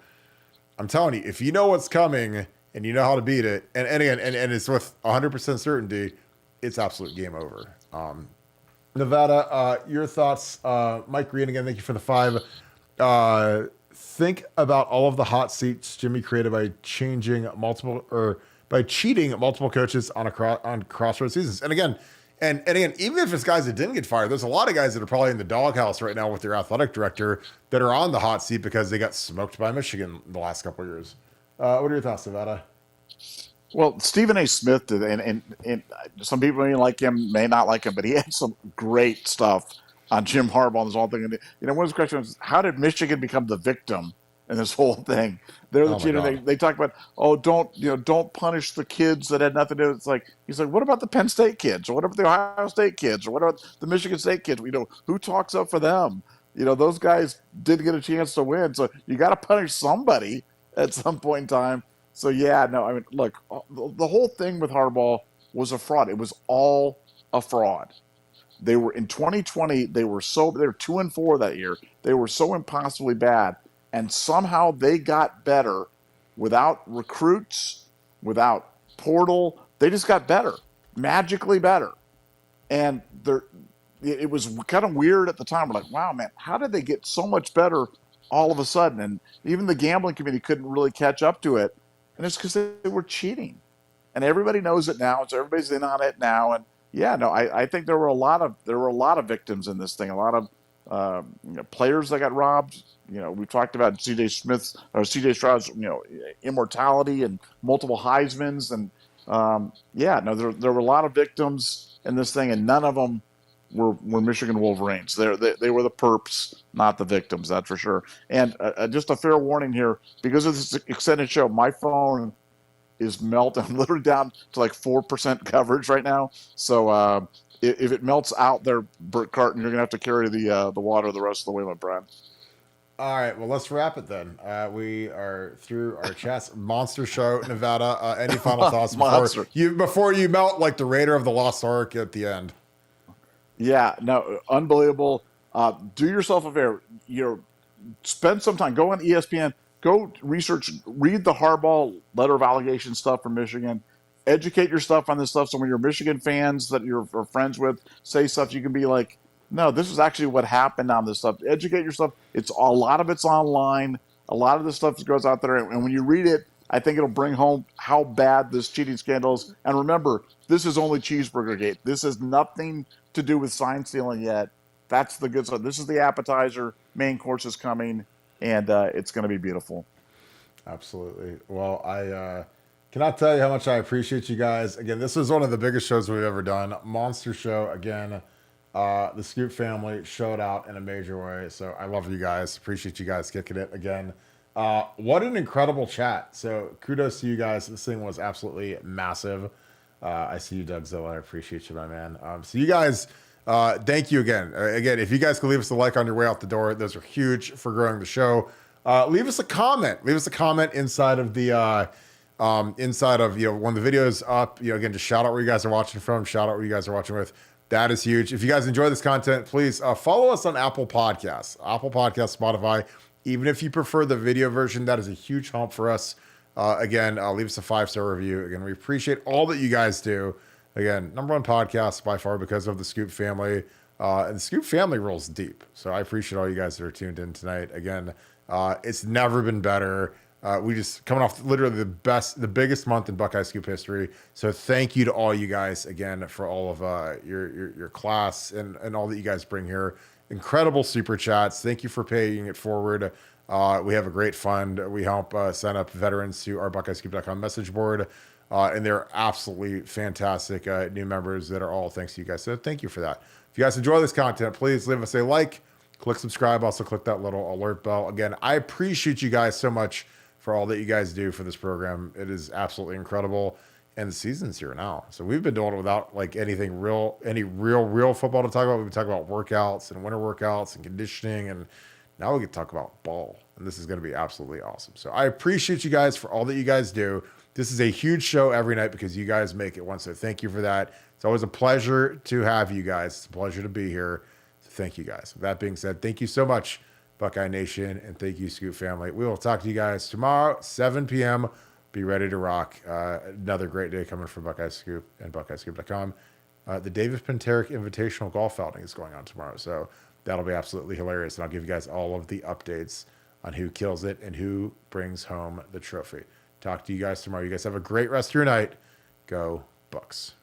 I'm telling you, if you know what's coming and you know how to beat it, and again, and it's with 100% certainty, it's absolute game over. Nevada, your thoughts. Mike Greene, again, thank you for the 5. Think about all of the hot seats Jimmy created by cheating multiple coaches on crossroads seasons. And again, even if it's guys that didn't get fired, there's a lot of guys that are probably in the doghouse right now with their athletic director that are on the hot seat because they got smoked by Michigan the last couple of years. What are your thoughts, Nevada? Well, Stephen A. Smith did, and some people may like him, may not like him, but he had some great stuff on Jim Harbaugh and this whole thing. And one of his questions was, how did Michigan become the victim in this whole thing? They're the cheater. They talk about, don't punish the kids that had nothing to do. It's like, he's like, what about the Penn State kids, or what about the Ohio State kids, or what about the Michigan State kids? Who talks up for them? Those guys didn't get a chance to win, so you got to punish somebody at some point in time. So yeah, no, I mean, look, the whole thing with Harbaugh was a fraud. It was all a fraud. They were in 2020. They were 2-4 that year. They were so impossibly bad, and somehow they got better without recruits, without portal. They just got better, magically better. And it was kind of weird at the time. We're like, wow, man, how did they get so much better all of a sudden? And even the gambling committee couldn't really catch up to it. And it's because they were cheating. And everybody knows it now. So everybody's in on it now. And yeah, no, I think there were a lot of victims in this thing. A lot of players that got robbed. We talked about C.J. Stroud's immortality and multiple Heismans, and there were a lot of victims in this thing, and none of them were Michigan Wolverines. They were the perps, not the victims. That's for sure. And just a fair warning here, because of this extended show, my phone is melting. I'm literally down to like 4% coverage right now. So if it melts out there, Bert Carton, you're gonna have to carry the water the rest of the way, my friend. All right, well, let's wrap it then. We are through our chats. Monster show, Nevada. Any final thoughts before you melt like the Raider of the Lost Ark at the end? Yeah, no, unbelievable. Do yourself a favor. Spend some time. Go on ESPN. Go research. Read the Harbaugh letter of allegation stuff from Michigan. Educate yourself on this stuff. So when your Michigan fans that you're friends with say stuff, you can be like, no, this is actually what happened on this stuff. Educate yourself. A lot of it's online. A lot of this stuff goes out there. And when you read it, I think it'll bring home how bad this cheating scandal is. And remember, this is only Cheeseburger Gate. This has nothing to do with sign stealing yet. That's the good stuff. This is the appetizer. Main course is coming, and it's going to be beautiful. Absolutely. Well, I cannot tell you how much I appreciate you guys. Again, this was one of the biggest shows we've ever done. Monster show again. The Scoop family showed out in a major way. So I love you guys. Appreciate you guys kicking it again. What an incredible chat. So kudos to you guys. This thing was absolutely massive. I see you, Doug Zilla. I appreciate you, my man. So you guys, thank you again. Again, if you guys could leave us a like on your way out the door, those are huge for growing the show. Leave us a comment. Leave us a comment inside of the when the video is up. Again, just shout out where you guys are watching from. Shout out where you guys are watching with. That is huge. If you guys enjoy this content, please follow us on Apple Podcasts, Spotify. Even if you prefer the video version, that is a huge help for us. Again, leave us a 5-star review. Again, we appreciate all that you guys do. Again, #1 podcast by far because of the Scoop family. And the Scoop family rolls deep. So I appreciate all you guys that are tuned in tonight. Again, it's never been better. We just coming off literally the biggest month in Buckeye Scoop history. So thank you to all you guys again for all of your class and all that you guys bring here. Incredible super chats. Thank you for paying it forward. We have a great fund. We help sign up veterans to our BuckeyeScoop.com message board. And they're absolutely fantastic new members that are all thanks to you guys. So thank you for that. If you guys enjoy this content, please leave us a like, click subscribe, also click that little alert bell. Again, I appreciate you guys so much for all that you guys do for this program. It is absolutely incredible. And the season's here now. So we've been doing it without like any real football to talk about. We've been talking about workouts and winter workouts and conditioning, and now we get to talk about ball. And this is going to be absolutely awesome. So I appreciate you guys for all that you guys do. This is a huge show every night because you guys make it one. So thank you for that. It's always a pleasure to have you guys. It's a pleasure to be here. So thank you guys. With that being said, thank you so much, Buckeye Nation, and thank you, Scoop family. We will talk to you guys tomorrow, 7 p.m. Be ready to rock. Another great day coming from Buckeye Scoop and BuckeyeScoop.com. The David Pinteric Invitational Golf Outing is going on tomorrow. So that'll be absolutely hilarious. And I'll give you guys all of the updates on who kills it and who brings home the trophy. Talk to you guys tomorrow. You guys have a great rest of your night. Go Bucks.